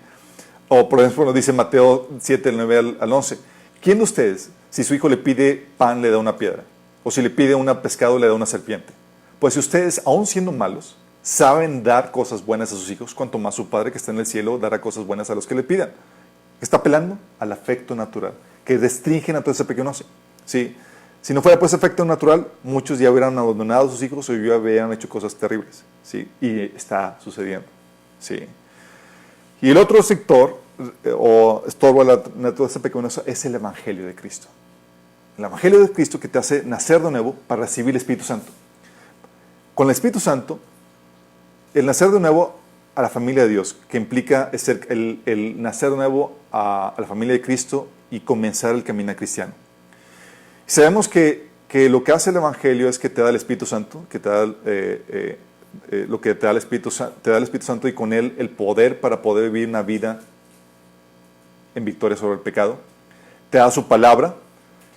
O, por ejemplo, dice Mateo 7, del 9 al 11, ¿quién de ustedes, si su hijo le pide pan, le da una piedra? O si le pide un pescado, le da una serpiente. Pues si ustedes, aun siendo malos, saben dar cosas buenas a sus hijos, cuanto más su Padre que está en el cielo dará cosas buenas a los que le pidan. está apelando al afecto natural, que restringe la naturaleza pecaminosa. ¿Sí? Si no fuera por ese efecto natural, muchos ya hubieran abandonado a sus hijos o ya hubieran hecho cosas terribles. ¿Sí? Y está sucediendo. ¿Sí? Y el otro sector, o estorbo a la naturaleza pecaminosa, es el Evangelio de Cristo. El Evangelio de Cristo que te hace nacer de nuevo para recibir el Espíritu Santo. Con el Espíritu Santo, el nacer de nuevo a la familia de Dios, que implica el nacer de nuevo a la familia de Cristo y comenzar el camino cristiano. Sabemos que lo que hace el Evangelio es que te da el Espíritu Santo, que te da lo que te da el Espíritu Santo y con él el poder para poder vivir una vida en victoria sobre el pecado. Te da su palabra,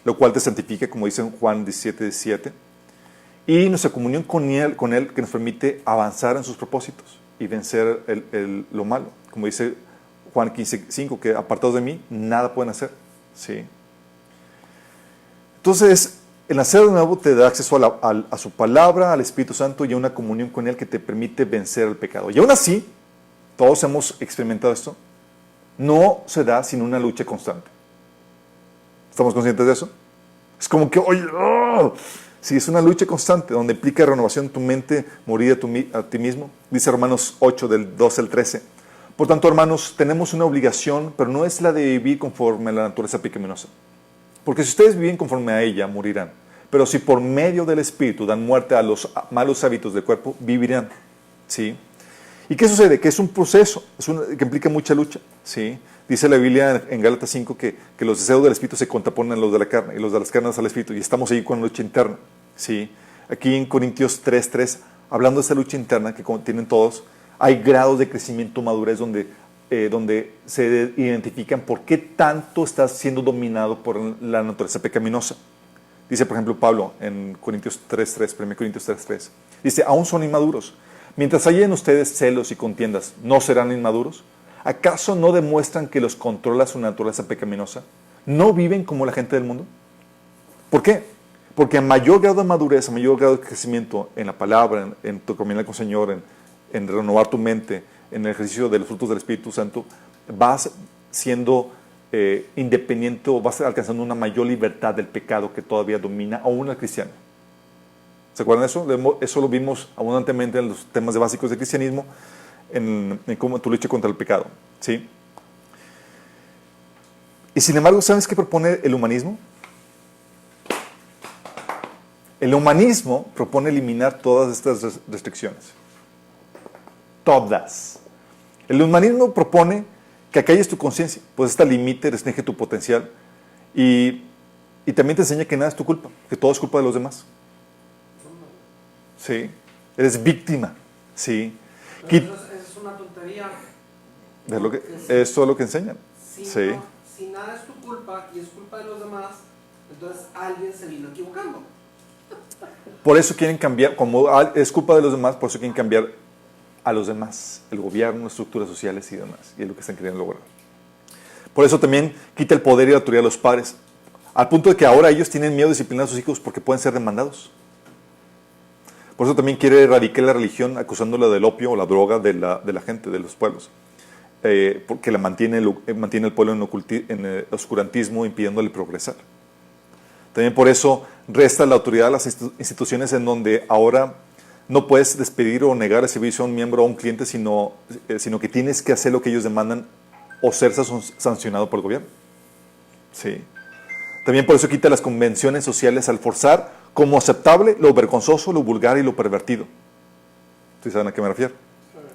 lo cual te santifica, como dice en Juan 17:17. Y nuestra comunión con él que nos permite avanzar en sus propósitos y vencer lo malo. Como dice Juan 15:5, que apartados de mí, nada pueden hacer. ¿Sí? Entonces, el nacer de nuevo te da acceso a su palabra, al Espíritu Santo y a una comunión con él que te permite vencer el pecado. Y aún así, todos hemos experimentado esto, no se da sin una lucha constante. ¿Estamos conscientes de eso? Es como que, oye, sí, es una lucha constante donde implica renovación de tu mente, morir a ti mismo. Dice Romanos 8, del 12 al 13. Por tanto, hermanos, tenemos una obligación, pero no es la de vivir conforme a la naturaleza pecaminosa. Porque si ustedes viven conforme a ella, morirán. Pero si por medio del Espíritu dan muerte a los malos hábitos del cuerpo, vivirán. ¿Sí? ¿Y qué sucede? Que es un proceso, que implica mucha lucha. ¿Sí? Dice la Biblia en Gálatas 5 que los deseos del Espíritu se contraponen a los de la carne y los de las carnes al Espíritu. Y estamos ahí con la lucha interna. ¿Sí? Aquí en Corintios 3:3, hablando de esa lucha interna que tienen todos, hay grados de crecimiento, madurez, donde se identifican por qué tanto estás siendo dominado por la naturaleza pecaminosa. Dice, por ejemplo, Pablo en Corintios 3:3, 1 Corintios 3:3. Dice, aún son inmaduros. Mientras haya en ustedes celos y contiendas, ¿no serán inmaduros? ¿Acaso no demuestran que los controla su naturaleza pecaminosa? ¿No viven como la gente del mundo? ¿Por qué? Porque a mayor grado de madurez, a mayor grado de crecimiento en la palabra, en tu comunión con el Señor, en renovar tu mente, en el ejercicio de los frutos del Espíritu Santo, vas siendo independiente o vas alcanzando una mayor libertad del pecado que todavía domina aún al cristiano. ¿Se acuerdan de eso? Eso lo vimos abundantemente en los temas básicos del cristianismo, en cómo tu lucha contra el pecado. ¿Sí? Y sin embargo, ¿sabes qué propone el humanismo? El humanismo propone eliminar todas estas restricciones. Todas. El humanismo propone que acalles tu conciencia, pues esta límite restringe tu potencial y también te enseña que nada es tu culpa, que todo es culpa de los demás. Sí. Eres víctima. Sí. Pero eso es una tontería. Eso es lo que enseñan. Si, Sí. no, si nada es tu culpa y es culpa de los demás, entonces alguien se vino equivocando. Por eso quieren cambiar, como es culpa de los demás, por eso quieren cambiar a los demás, el gobierno, estructuras sociales y demás, y es lo que están queriendo lograr. Por eso también quita el poder y la autoridad a los padres, al punto de que ahora ellos tienen miedo de disciplinar a sus hijos porque pueden ser demandados. Por eso también quiere erradicar la religión acusándola del opio o la droga de la gente, de los pueblos, porque la mantiene el pueblo en el oscurantismo, impidiéndole progresar. También por eso resta la autoridad a las instituciones en donde ahora no puedes despedir o negar el servicio a un miembro o a un cliente, sino que tienes que hacer lo que ellos demandan o ser sancionado por el gobierno. Sí. También por eso quita las convenciones sociales al forzar como aceptable lo vergonzoso, lo vulgar y lo pervertido. ¿Sí saben a qué me refiero?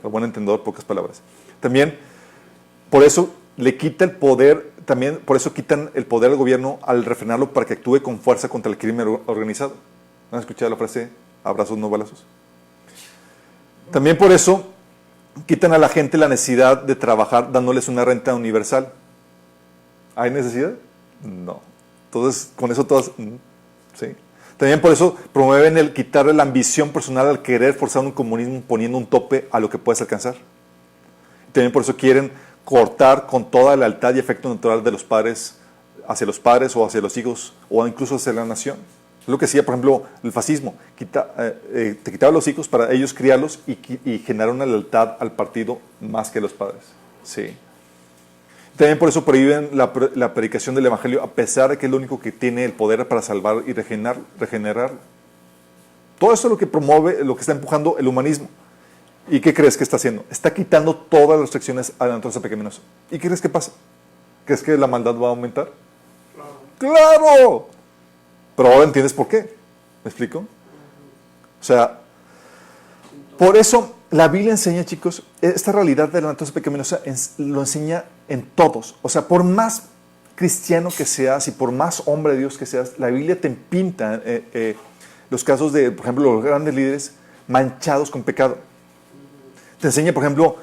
A buen entendedor, pocas palabras. También por eso le quita el poder, también por eso quitan el poder al gobierno al refrenarlo para que actúe con fuerza contra el crimen organizado. ¿Han escuchado la frase abrazos no balazos? También por eso quitan a la gente la necesidad de trabajar dándoles una renta universal. ¿Hay necesidad? No. Entonces, con eso todas... Sí. También por eso promueven el quitarle la ambición personal al querer forzar un comunismo poniendo un tope a lo que puedes alcanzar. También por eso quieren cortar con toda la lealtad y afecto natural de los padres hacia los padres o hacia los hijos o incluso hacia la nación. Es lo que hacía, por ejemplo, el fascismo. Te quitaba los hijos para ellos criarlos y generar una lealtad al partido más que a los padres. Sí. También por eso prohíben la predicación del Evangelio, a pesar de que es lo único que tiene el poder para salvar y regenerar. Todo eso es lo que promueve, lo que está empujando el humanismo. ¿Y qué crees que está haciendo? Está quitando todas las restricciones a la naturaleza pecaminosa. ¿Y qué crees que pasa? ¿Crees que la maldad va a aumentar? ¡Claro! Pero ahora entiendes por qué. ¿Me explico? O sea, por eso la Biblia enseña, chicos, esta realidad de la naturaleza pecaminosa lo enseña en todos. O sea, por más cristiano que seas y por más hombre de Dios que seas, la Biblia te pinta los casos de, por ejemplo, los grandes líderes manchados con pecado. Te enseña, por ejemplo,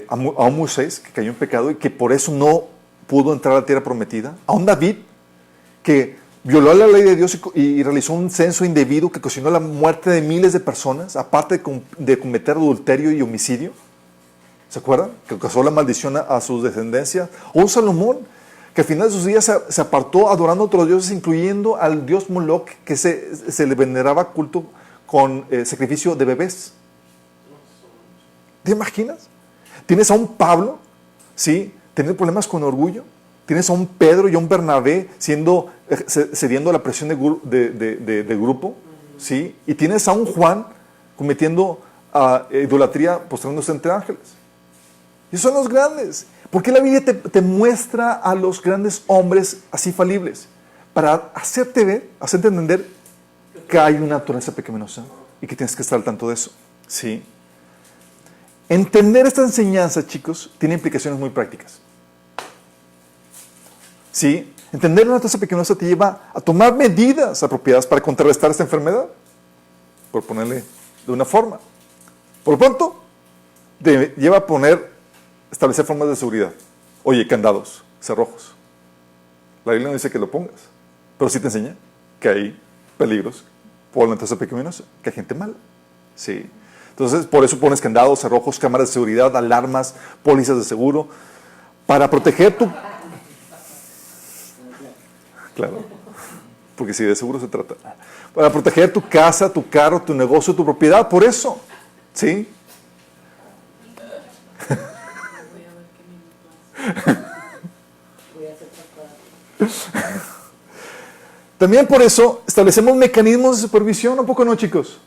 a un Moisés que cayó en pecado y que por eso no pudo entrar a la tierra prometida. A un David que violó la ley de Dios y realizó un censo indebido que ocasionó la muerte de miles de personas, aparte de cometer adulterio y homicidio. ¿Se acuerdan? Que causó la maldición a sus descendencias. O un Salomón que al final de sus días se apartó adorando a otros dioses, incluyendo al dios Moloch, que se le veneraba culto con sacrificio de bebés. ¿Te imaginas? Tienes a un Pablo, ¿sí?, teniendo problemas con orgullo. Tienes a un Pedro y a un Bernabé cediendo a la presión de grupo, ¿sí? Y tienes a un Juan cometiendo idolatría, postrándose entre ángeles. Y esos son los grandes. ¿Por qué la Biblia te muestra a los grandes hombres así falibles? Para hacerte ver, hacerte entender que hay una naturaleza pecaminosa y que tienes que estar al tanto de eso, ¿sí? Entender esta enseñanza, chicos, tiene implicaciones muy prácticas. ¿Sí? Entender la naturaleza pecaminosa te lleva a tomar medidas apropiadas para contrarrestar esta enfermedad, por ponerle de una forma. Por lo pronto, te lleva a establecer formas de seguridad. Oye, candados, cerrojos. La Biblia no dice que lo pongas, pero sí te enseña que hay peligros por la naturaleza pecaminosa, que hay gente mala. ¿Sí? Entonces, por eso pones candados, cerrojos, cámaras de seguridad, alarmas, pólizas de seguro, para proteger tu... Claro, porque si de seguro se trata. Para proteger tu casa, tu carro, tu negocio, tu propiedad, por eso. ¿Sí? También por eso establecemos mecanismos de supervisión, ¿un poco no, chicos?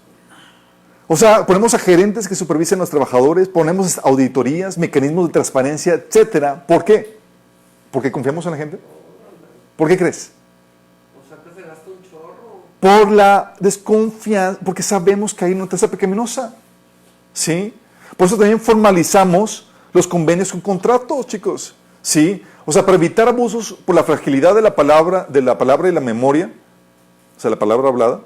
O sea, ponemos a gerentes que supervisen a los trabajadores, ponemos auditorías, mecanismos de transparencia, etcétera. ¿Por qué? ¿Porque confiamos en la gente? ¿Por qué crees? O sea, que se gasta un chorro. Por la desconfianza, porque sabemos que hay una naturaleza pecaminosa. ¿Sí? Por eso también formalizamos los convenios con contratos, chicos. ¿Sí? O sea, para evitar abusos por la fragilidad de la palabra y la memoria, o sea, la palabra hablada,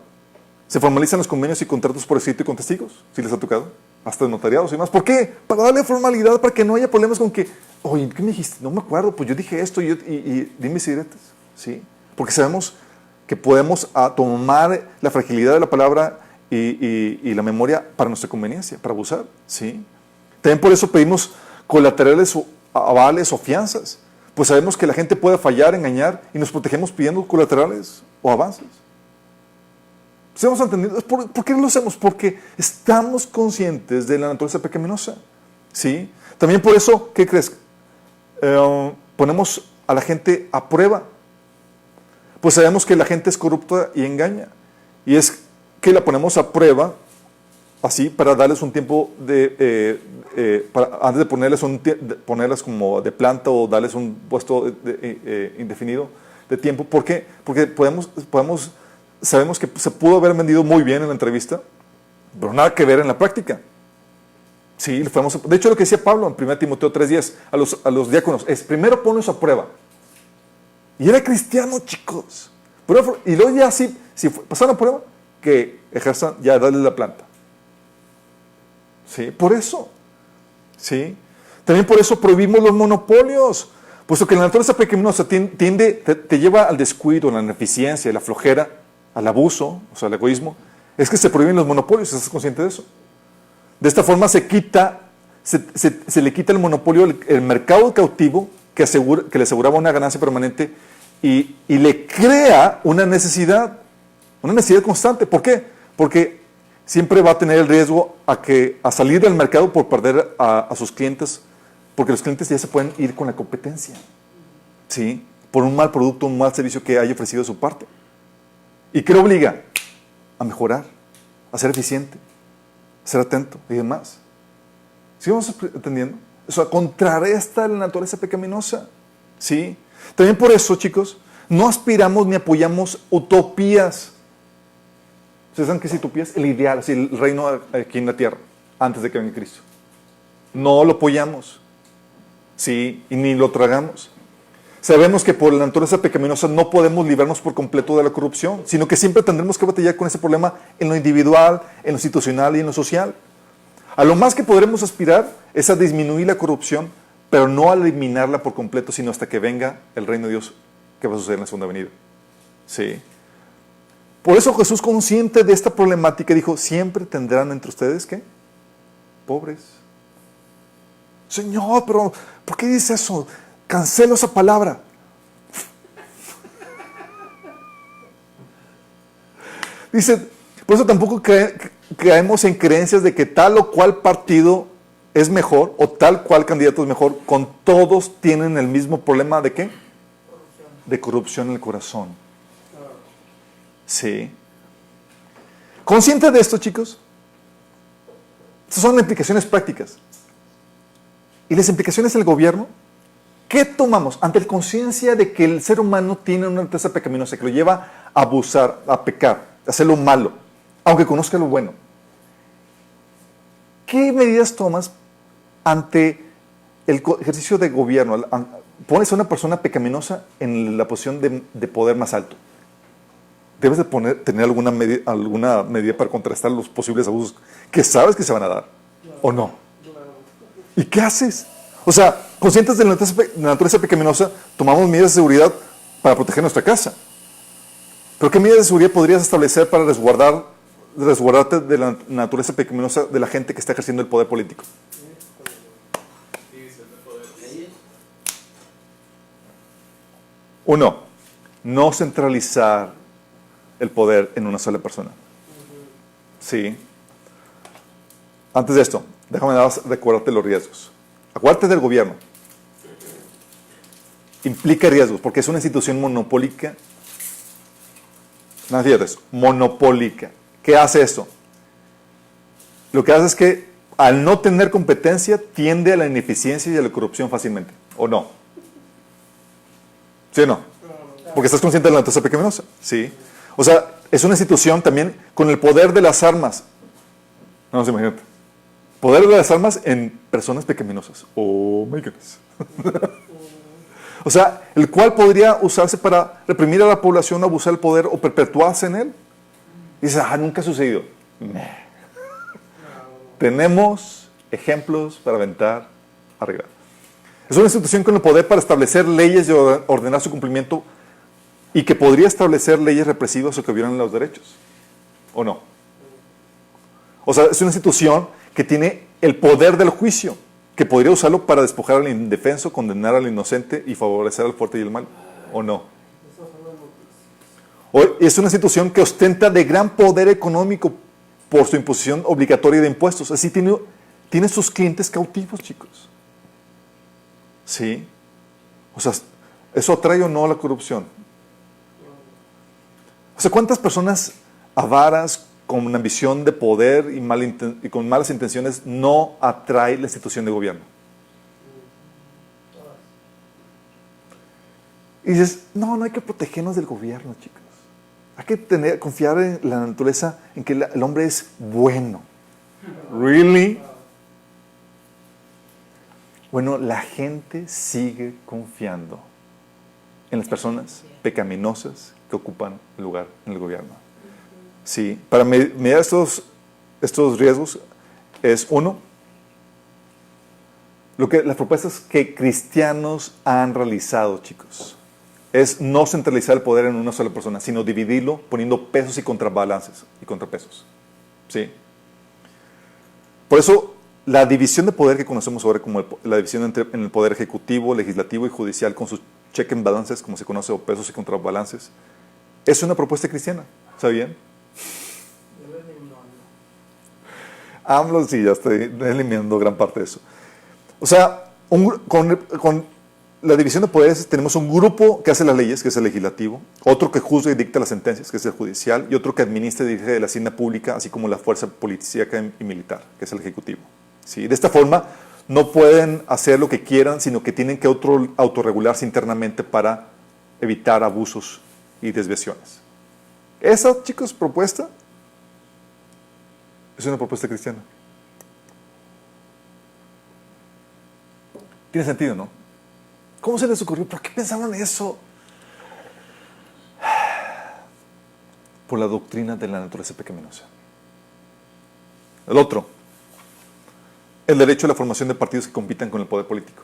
se formalizan los convenios y contratos por escrito y con testigos, si les ha tocado, hasta notariados y más. ¿Por qué? Para darle formalidad, para que no haya problemas con que, oye, ¿qué me dijiste? No me acuerdo, pues yo dije esto y dime si diretes. ¿Sí? Porque sabemos que podemos tomar la fragilidad de la palabra y la memoria para nuestra conveniencia, para abusar. ¿Sí? También por eso pedimos colaterales o avales o fianzas. Pues sabemos que la gente puede fallar, engañar y nos protegemos pidiendo colaterales o avances. ¿Sí hemos entendido? ¿Por qué lo hacemos? Porque estamos conscientes de la naturaleza pecaminosa. ¿Sí? También por eso, ¿qué crees? Ponemos a la gente a prueba. Pues sabemos que la gente es corrupta y engaña. Y es que la ponemos a prueba, así, para darles un tiempo antes de ponerlas como de planta o darles un puesto indefinido de tiempo. ¿Por qué? Porque sabemos que se pudo haber vendido muy bien en la entrevista, pero nada que ver en la práctica. Sí, de hecho, lo que decía Pablo en 1 Timoteo 3:10 a los diáconos es: primero ponlos a prueba. Y era cristiano, chicos. Y luego ya si pasaron a prueba, que ejerzan, ya darles la planta. ¿Sí? Por eso. ¿Sí? También por eso prohibimos los monopolios. Puesto que la naturaleza pecaminosa te lleva al descuido, a la ineficiencia, a la flojera, al abuso, o sea, al egoísmo. Es que se prohíben los monopolios, ¿estás consciente de eso? De esta forma se le quita el monopolio, el mercado cautivo que le aseguraba una ganancia permanente y le crea una necesidad constante. ¿Por qué? Porque siempre va a tener el riesgo a salir del mercado por perder a sus clientes Porque los clientes ya se pueden ir con la competencia, ¿sí? Por un mal producto, un mal servicio que haya ofrecido de su parte. ¿Y qué lo obliga? A mejorar, a ser eficiente, a ser atento y demás. ¿Sí vamos entendiendo? Eso contrarresta la naturaleza pecaminosa, ¿sí? También por eso, chicos, no aspiramos ni apoyamos utopías. ¿Ustedes saben qué es utopías? El ideal, así el reino aquí en la tierra, antes de que venga Cristo. No lo apoyamos, ¿sí? Y ni lo tragamos. Sabemos que por la naturaleza pecaminosa no podemos librarnos por completo de la corrupción, sino que siempre tendremos que batallar con ese problema en lo individual, en lo institucional y en lo social. A lo más que podremos aspirar es a disminuir la corrupción, pero no a eliminarla por completo, sino hasta que venga el reino de Dios que va a suceder en la segunda venida. ¿Sí? Por eso Jesús, consciente de esta problemática, dijo, siempre tendrán entre ustedes, ¿qué? Pobres. Señor, pero ¿por qué dice eso? Cancelo esa palabra. Dice, por eso tampoco caemos en creencias de que tal o cual partido es mejor o tal cual candidato es mejor. Con todos tienen el mismo problema de ¿qué? De corrupción en el corazón. Sí. ¿Consciente de esto, chicos? Estas son las implicaciones prácticas. ¿Y las implicaciones del gobierno? ¿Qué tomamos ante la conciencia de que el ser humano tiene una naturaleza pecaminosa que lo lleva a abusar, a pecar, a hacer lo malo, aunque conozca lo bueno? ¿Qué medidas tomas ante el ejercicio de gobierno? Pones a una persona pecaminosa en la posición de poder más alto. Debes de tener alguna medida para contrastar los posibles abusos que sabes que se van a dar, ¿o no? ¿Y qué haces? O sea, conscientes de la naturaleza pecaminosa, tomamos medidas de seguridad para proteger nuestra casa. ¿Pero qué medidas de seguridad podrías establecer para resguardarte de la naturaleza pecaminosa de la gente que está ejerciendo el poder político? Uno, no centralizar el poder en una sola persona. Sí. Antes de esto, déjame recordarte los riesgos. Acuérdate del gobierno. Implica riesgos porque es una institución monopólica. No fíjate eso, monopólica. ¿Qué hace esto? Lo que hace es que al no tener competencia tiende a la ineficiencia y a la corrupción fácilmente. ¿O no? ¿Sí o no? Porque estás consciente de la naturaleza pecaminosa. Sí. O sea, es una institución también con el poder de las armas. No se imagínate. Poder de las armas en personas pecaminosas. Oh my goodness. O sea, el cual podría usarse para reprimir a la población, abusar del poder o perpetuarse en él. Y dices, nunca ha sucedido. Tenemos ejemplos para aventar arriba. Es una institución con el poder para establecer leyes y ordenar su cumplimiento y que podría establecer leyes represivas o que violan los derechos. ¿O no? O sea, es una institución que tiene el poder del juicio, que podría usarlo para despojar al indefenso, condenar al inocente y favorecer al fuerte y el mal. ¿O no? O es una institución que ostenta de gran poder económico por su imposición obligatoria de impuestos. Así tiene sus clientes cautivos, chicos. ¿Sí? O sea, ¿eso atrae o no a la corrupción? O sea, ¿cuántas personas avaras con una ambición de poder y con malas intenciones no atrae la institución de gobierno? Y dices, no hay que protegernos del gobierno, chicos. Hay que confiar en la naturaleza, en que el hombre es bueno. ¿Really? Bueno, la gente sigue confiando en las personas pecaminosas que ocupan el lugar en el gobierno. Sí, para mediar estos riesgos es, uno, las propuestas que cristianos han realizado, chicos, es no centralizar el poder en una sola persona, sino dividirlo poniendo pesos y contrabalances y contrapesos. ¿Sí? Por eso, la división de poder que conocemos ahora como la división en el poder ejecutivo, legislativo y judicial con sus check and balances, como se conoce, o pesos y contrabalances, es una propuesta cristiana. ¿Sabían? AMLO sí, ya estoy eliminando gran parte de eso. O sea, Con la división de poderes tenemos un grupo que hace las leyes, que es el legislativo, otro que juzga y dicta las sentencias, que es el judicial, y otro que administra y dirige la hacienda pública, así como la fuerza policíaca y militar, que es el ejecutivo. ¿Sí? De esta forma, no pueden hacer lo que quieran, sino que tienen que autorregularse internamente para evitar abusos y desviaciones. Esa, chicos, propuesta es una propuesta cristiana. Tiene sentido, ¿no? ¿Cómo se les ocurrió? ¿Por qué pensaron eso? Por la doctrina de la naturaleza pecaminosa. El otro, el derecho a la formación de partidos que compitan con el poder político.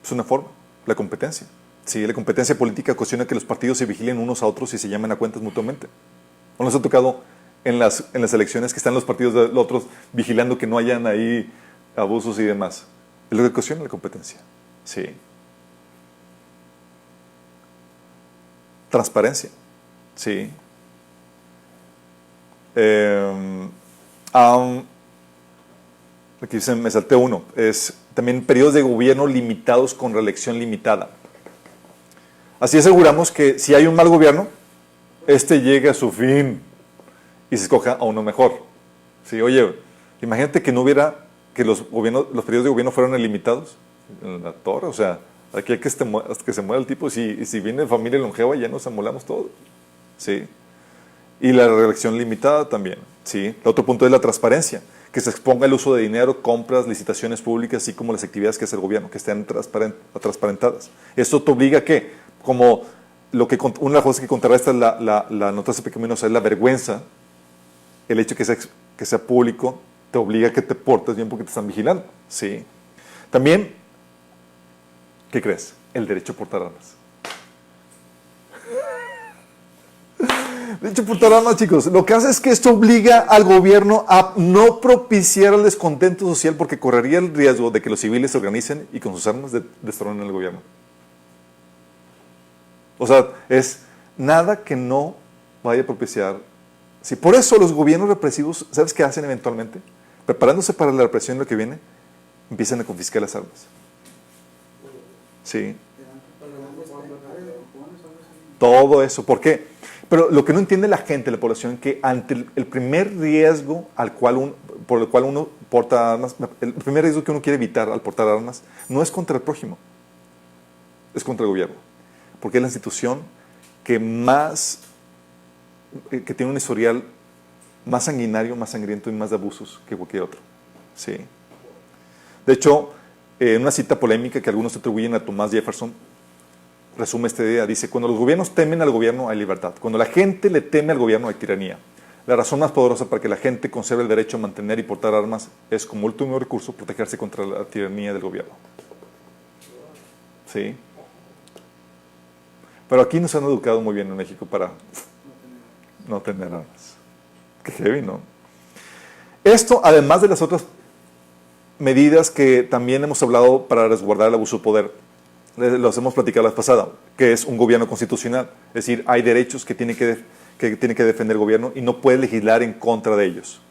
Es una forma, la competencia. Sí, la competencia política ocasiona que los partidos se vigilen unos a otros y se llamen a cuentas mutuamente. ¿No les ha tocado en las elecciones que están los partidos de los otros vigilando que no hayan ahí abusos y demás? Es lo que ocasiona la competencia. Sí. Transparencia. Sí. Aquí me salté uno. Es también periodos de gobierno limitados con reelección limitada. Así aseguramos que si hay un mal gobierno, este llegue a su fin y se escoja a uno mejor. Sí, oye, imagínate que no hubiera, que los periodos de gobierno fueran ilimitados en la torre. O sea, aquí hay que hasta que se muera el tipo. Y si viene familia longeva, ya nos amolamos todos. Sí. Y la reelección limitada también. Sí. El otro punto es la transparencia. Que se exponga el uso de dinero, compras, licitaciones públicas, así como las actividades que hace el gobierno, que estén transparentadas. Esto te obliga a que, como una de las cosas que contrarresta la naturaleza pecaminosa es la vergüenza, el hecho que sea público te obliga a que te portes bien porque te están vigilando. Sí. También, ¿qué crees? El derecho a portar armas. De hecho, portar armas, chicos, lo que hace es que esto obliga al gobierno a no propiciar el descontento social porque correría el riesgo de que los civiles se organicen y con sus armas destronen el gobierno. O sea, es nada que no vaya a propiciar. Sí, por eso los gobiernos represivos, ¿sabes qué hacen eventualmente? Preparándose para la represión de lo que viene, empiezan a confiscar las armas. Sí. Todo eso. ¿Por qué? Pero lo que no entiende la gente, la población, que ante el primer riesgo por el cual uno porta armas, el primer riesgo que uno quiere evitar al portar armas, no es contra el prójimo, es contra el gobierno. Porque es la institución que tiene un historial más sanguinario, más sangriento y más de abusos que cualquier otro. Sí. De hecho, en una cita polémica que algunos atribuyen a Thomas Jefferson, resume esta idea. Dice, cuando los gobiernos temen al gobierno hay libertad. Cuando la gente le teme al gobierno hay tiranía. La razón más poderosa para que la gente conserve el derecho a mantener y portar armas es, como último recurso, protegerse contra la tiranía del gobierno. ¿Sí? Pero aquí nos han educado muy bien en México para no tener armas. Qué heavy, ¿no? Esto, además de las otras medidas que también hemos hablado para resguardar el abuso de poder, los hemos platicado la vez pasada, que es un gobierno constitucional. Es decir, hay derechos que tiene que defender el gobierno y no puede legislar en contra de ellos.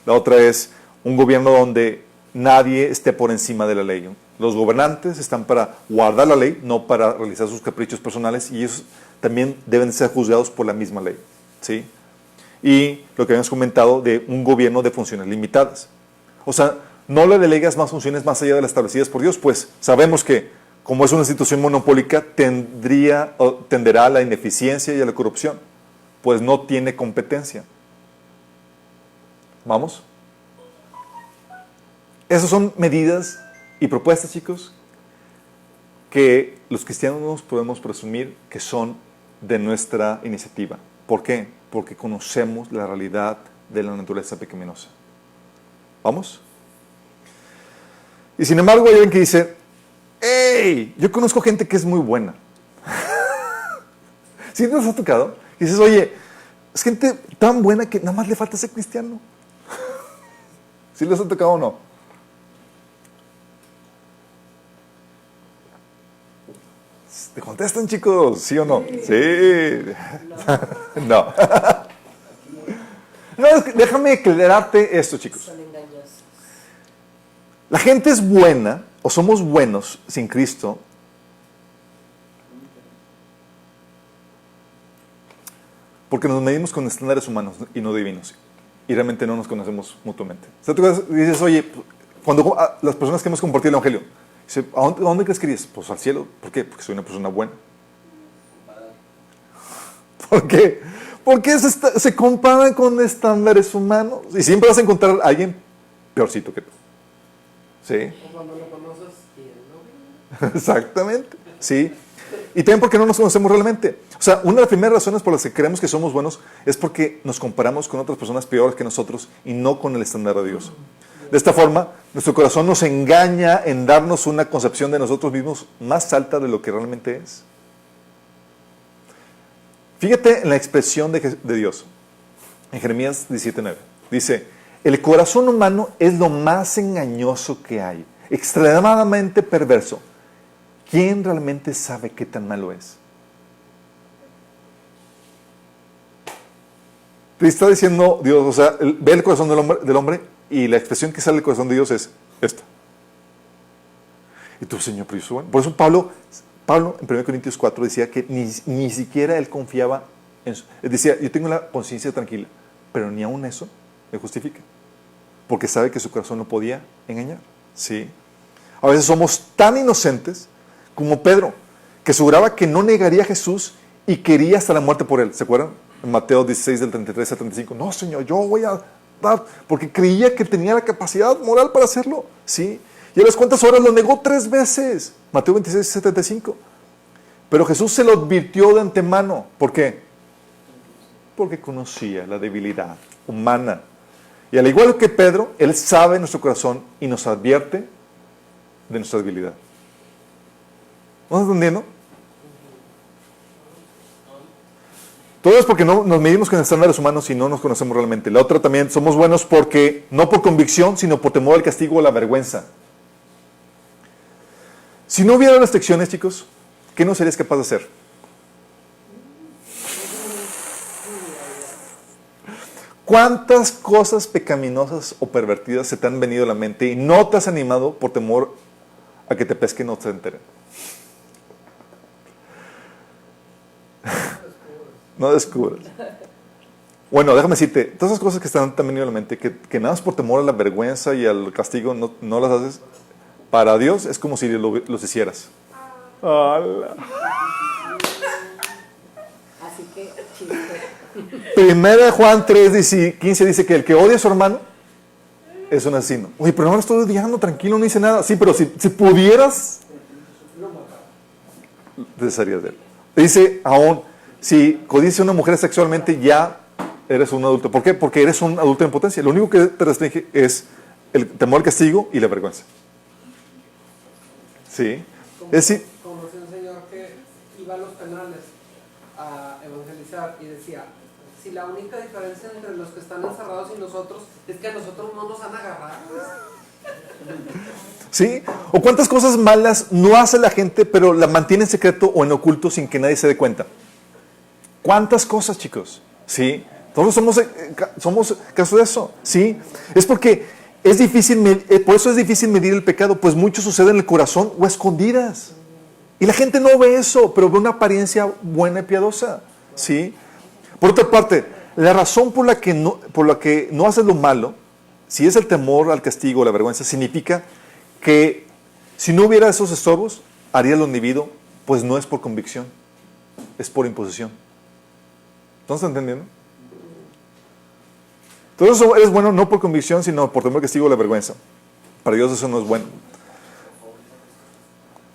La otra es un gobierno donde nadie esté por encima de la ley. Los gobernantes están para guardar la ley, no para realizar sus caprichos personales, y ellos también deben ser juzgados por la misma ley. ¿Sí? Y lo que habíamos comentado de un gobierno de funciones limitadas. O sea, no le delegas más funciones más allá de las establecidas por Dios, pues sabemos que como es una institución monopólica, tenderá a la ineficiencia y a la corrupción, pues no tiene competencia. ¿Vamos? Esas son medidas y propuestas, chicos, que los cristianos podemos presumir que son de nuestra iniciativa. ¿Por qué? Porque conocemos la realidad de la naturaleza pecaminosa. ¿Vamos? Y sin embargo, hay alguien que dice, ¡hey! Yo conozco gente que es muy buena. ¿Sí nos ha tocado? Y dices, oye, es gente tan buena que nada más le falta ser cristiano. ¿Sí les ha tocado o no? ¿Te contestan, chicos? ¿Sí o no? Sí. No. No, déjame aclararte esto, chicos. Son engañosos. La gente es buena o somos buenos sin Cristo, porque nos medimos con estándares humanos y no divinos, y realmente no nos conocemos mutuamente. O sea, tú dices, oye, cuando las personas que hemos compartido el Evangelio, dice, ¿a dónde crees que irías? Pues al cielo. ¿Por qué? Porque soy una persona buena. ¿Por qué? Porque se comparan con estándares humanos. Y siempre vas a encontrar a alguien peorcito que tú. ¿Sí? O cuando lo conoces y él no. Exactamente. ¿Sí? Y también porque no nos conocemos realmente. O sea, una de las primeras razones por las que creemos que somos buenos es porque nos comparamos con otras personas peores que nosotros y no con el estándar de Dios. De esta forma, nuestro corazón nos engaña en darnos una concepción de nosotros mismos más alta de lo que realmente es. Fíjate en la expresión de Dios, en Jeremías 17:9. Dice, el corazón humano es lo más engañoso que hay, extremadamente perverso. ¿Quién realmente sabe qué tan malo es? Te está diciendo Dios, o sea, ve el corazón del hombre y la expresión que sale del corazón de Dios es esta. Y tú, Señor, pero yo soy bueno. Por eso Pablo en 1 Corintios 4 decía que ni siquiera él confiaba en eso. Él decía, yo tengo la conciencia tranquila, pero ni aún eso le justifica. Porque sabe que su corazón no podía engañar. ¿Sí? A veces somos tan inocentes como Pedro, que aseguraba que no negaría a Jesús y quería hasta la muerte por él. ¿Se acuerdan? En Mateo 16, del 33 al 35. No, Señor, yo voy a dar, porque creía que tenía la capacidad moral para hacerlo. ¿Sí? ¿Y a las cuántas horas lo negó 3 veces? Mateo 26, 75. Pero Jesús se lo advirtió de antemano. ¿Por qué? Porque conocía la debilidad humana. Y al igual que Pedro, Él sabe nuestro corazón y nos advierte de nuestra debilidad. ¿No estás entendiendo? Todo es porque no nos medimos con estándares humanos y no nos conocemos realmente. La otra también, somos buenos porque, no por convicción, sino por temor al castigo o la vergüenza. Si no hubiera restricciones, chicos, ¿qué no serías capaz de hacer? ¿Cuántas cosas pecaminosas o pervertidas se te han venido a la mente y no te has animado por temor a que te pesquen o te enteren? No descubras. Bueno, déjame decirte, todas esas cosas que te han venido a la mente, que nada más por temor a la vergüenza y al castigo no las haces, para Dios es como si los hicieras. ¡Hala! Así que, chiste. Primera de Juan 3:15 dice que el que odia a su hermano es un asesino. Oye, pero no lo estoy odiando, tranquilo, no dice nada. Sí, pero si pudieras, te desharías de él. Dice aún, si codicia a una mujer sexualmente, ya eres un adulto. ¿Por qué? Porque eres un adulto en potencia. Lo único que te restringe es el temor al castigo y la vergüenza. ¿Sí? Es decir, Conocí a un señor que iba a los penales a evangelizar y decía, si la única diferencia entre los que están encerrados y nosotros es que a nosotros no nos han agarrado. ¿sí? O cuántas cosas malas no hace la gente, pero la mantiene en secreto o en oculto sin que nadie se dé cuenta. ¿Cuántas cosas, chicos? ¿Sí? Todos somos caso de eso. ¿Sí? Es porque es difícil, por eso es difícil medir el pecado, pues mucho sucede en el corazón o a escondidas. Y la gente no ve eso, pero ve una apariencia buena y piadosa. ¿Sí? Por otra parte, la razón por la que no haces lo malo, si es el temor al castigo o la vergüenza, significa que si no hubiera esos estorbos, harías lo indebido, pues no es por convicción, es por imposición. ¿Estás entendiendo? Todo eso es bueno no por convicción, sino por temor al castigo o la vergüenza. Para Dios eso no es bueno.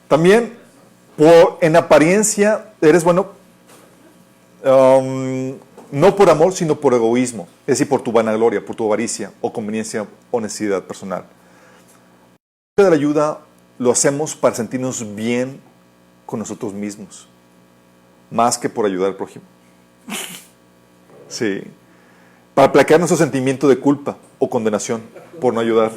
También, en apariencia, eres bueno no por amor, sino por egoísmo. Es decir, por tu vanagloria, por tu avaricia o conveniencia o necesidad personal. La ayuda lo hacemos para sentirnos bien con nosotros mismos, más que por ayudar al prójimo. Sí. Para aplacar nuestro sentimiento de culpa o condenación por no ayudar.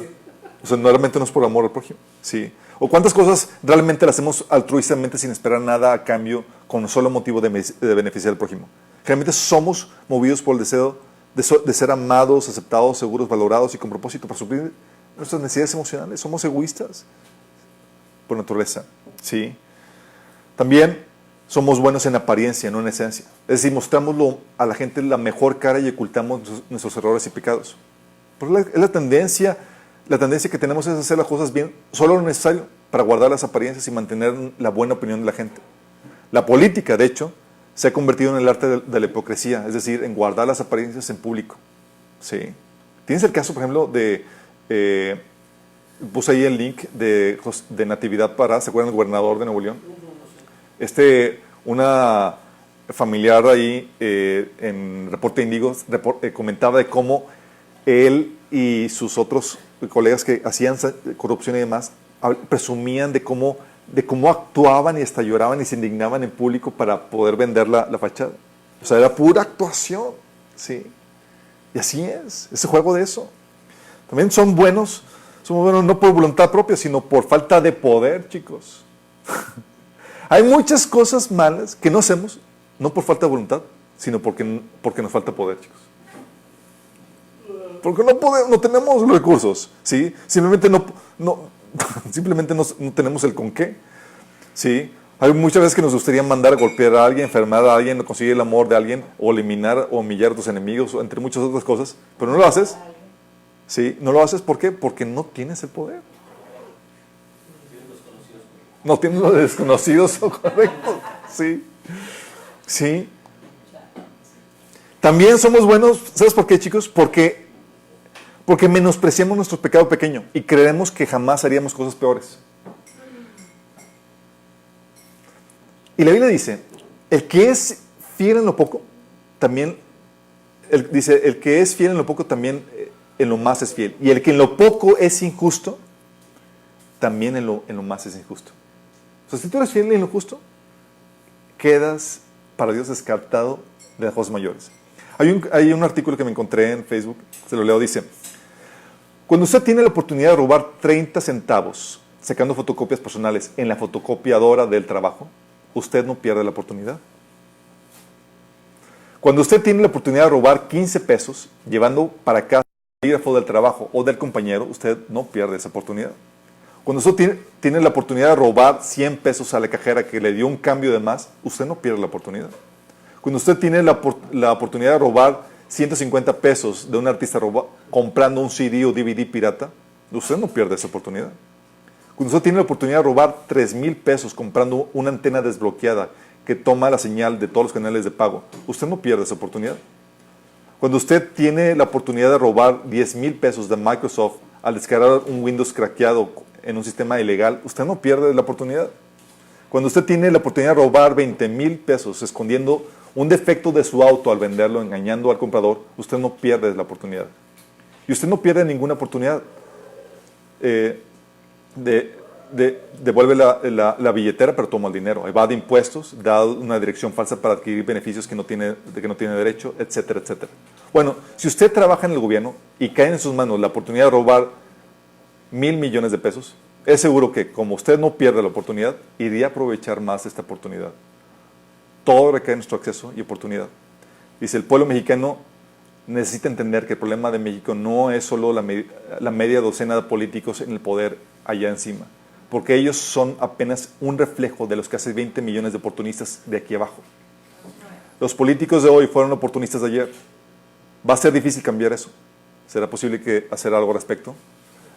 O sea, realmente no es por amor al prójimo. Sí. O cuántas cosas realmente las hacemos altruistamente sin esperar nada a cambio, con el solo motivo de beneficiar al prójimo. Realmente somos movidos por el deseo de ser amados, aceptados, seguros, valorados y con propósito para suplir nuestras necesidades emocionales. Somos egoístas. por naturaleza. ¿Sí? También somos buenos en apariencia, no en esencia. Es decir, mostramos a la gente la mejor cara y ocultamos nuestros errores y pecados. Pero la tendencia que tenemos es hacer las cosas bien, solo lo necesario para guardar las apariencias y mantener la buena opinión de la gente. La política, de hecho, se ha convertido en el arte de la hipocresía, es decir, en guardar las apariencias en público. ¿Sí? Tienes el caso, por ejemplo, puse ahí el link de Natividad Pará, ¿se acuerdan del gobernador de Nuevo León? Una familiar ahí en Reporte Índigo comentaba de cómo él y sus otros colegas que hacían corrupción y demás presumían de cómo actuaban y hasta lloraban y se indignaban en público para poder vender la fachada. O sea, era pura actuación. ¿Sí? Y así es, ese juego de eso. También somos buenos no por voluntad propia, sino por falta de poder, chicos. Hay muchas cosas malas que no hacemos, no por falta de voluntad, sino porque nos falta poder, chicos. Porque no tenemos los recursos, ¿sí? Simplemente no tenemos el con qué, ¿sí? Hay muchas veces que nos gustaría mandar a golpear a alguien, enfermar a alguien, conseguir el amor de alguien, o eliminar o humillar a tus enemigos, entre muchas otras cosas, pero no lo haces, ¿sí? No lo haces, ¿por qué? Porque no tienes el poder. No tienes los desconocidos, correcto, ¿sí? ¿Sí? También somos buenos, ¿sabes por qué, chicos? Porque menospreciamos nuestro pecado pequeño y creemos que jamás haríamos cosas peores. Y la Biblia dice, el que es fiel en lo poco, también, el que es fiel en lo poco, también en lo más es fiel. Y el que en lo poco es injusto, también en lo más es injusto. O sea, si tú eres fiel en lo justo, quedas para Dios descartado de las cosas mayores. Hay un artículo que me encontré en Facebook, se lo leo, dice: cuando usted tiene la oportunidad de robar 30 centavos sacando fotocopias personales en la fotocopiadora del trabajo, usted no pierde la oportunidad. Cuando usted tiene la oportunidad de robar 15 pesos llevando para casa el bolígrafo del trabajo o del compañero, usted no pierde esa oportunidad. Cuando usted tiene la oportunidad de robar 100 pesos a la cajera que le dio un cambio de más, usted no pierde la oportunidad. Cuando usted tiene la oportunidad de robar 150 pesos de un artista comprando un CD o DVD pirata, usted no pierde esa oportunidad. Cuando usted tiene la oportunidad de robar 3,000 pesos comprando una antena desbloqueada que toma la señal de todos los canales de pago, usted no pierde esa oportunidad. Cuando usted tiene la oportunidad de robar 10,000 pesos de Microsoft al descargar un Windows craqueado en un sistema ilegal, usted no pierde la oportunidad. Cuando usted tiene la oportunidad de robar 20,000 pesos escondiendo un defecto de su auto al venderlo, engañando al comprador, usted no pierde la oportunidad. Y usted no pierde ninguna oportunidad. Devuelve la billetera, pero toma el dinero. Evade impuestos, da una dirección falsa para adquirir beneficios que no tiene derecho, etcétera, etcétera. Bueno, si usted trabaja en el gobierno y cae en sus manos la oportunidad de robar 1,000 millones de pesos, es seguro que, como usted no pierde la oportunidad, iría a aprovechar más esta oportunidad. Todo recae en nuestro acceso y oportunidad. Dice, el pueblo mexicano necesita entender que el problema de México no es solo la media docena de políticos en el poder allá encima, porque ellos son apenas un reflejo de los casi 20 millones de oportunistas de aquí abajo. Los políticos de hoy fueron oportunistas de ayer. Va a ser difícil cambiar eso. ¿Será posible hacer algo al respecto?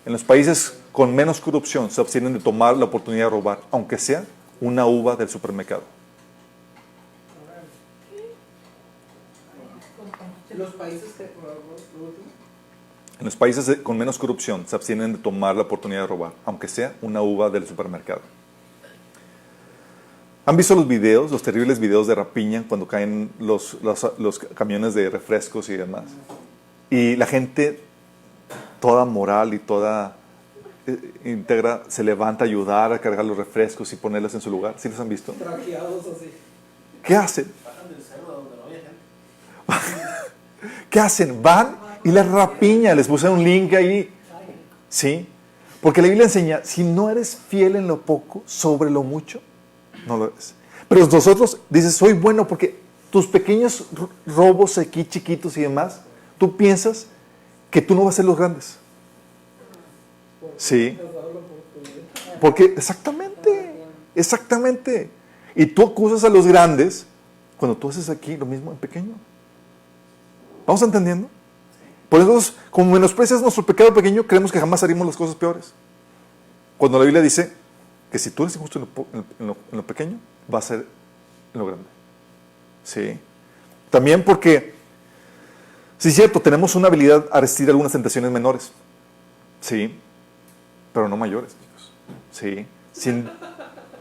En los países con menos corrupción se abstienen de tomar la oportunidad de robar, aunque sea una uva del supermercado. Los países que, lo último. En los países con menos corrupción se abstienen de tomar la oportunidad de robar, aunque sea una uva del supermercado. ¿Han visto los terribles videos de rapiña cuando caen los camiones de refrescos y demás? Y la gente, toda moral y toda íntegra, se levanta a ayudar a cargar los refrescos y ponerlos en su lugar. ¿Sí los han visto? Traqueados así. ¿Qué hacen? Bajan del cerro donde no había gente. ¿Qué hacen? Van y les rapiña. Les puse un link ahí. ¿Sí? Porque la Biblia enseña, si no eres fiel en lo poco, sobre lo mucho, no lo eres. Pero nosotros, dices, soy bueno porque tus pequeños robos aquí, chiquitos y demás, tú piensas que tú no vas a ser los grandes. Sí. Porque, exactamente. Exactamente. Y tú acusas a los grandes cuando tú haces aquí lo mismo en pequeño. ¿Vamos entendiendo? Por eso, como menosprecias nuestro pecado pequeño, creemos que jamás haríamos las cosas peores. Cuando la Biblia dice que si tú eres injusto en lo pequeño, va a ser en lo grande. Sí. También porque, sí es cierto, tenemos una habilidad a resistir algunas tentaciones menores. Sí. Pero no mayores, chicos. Sí.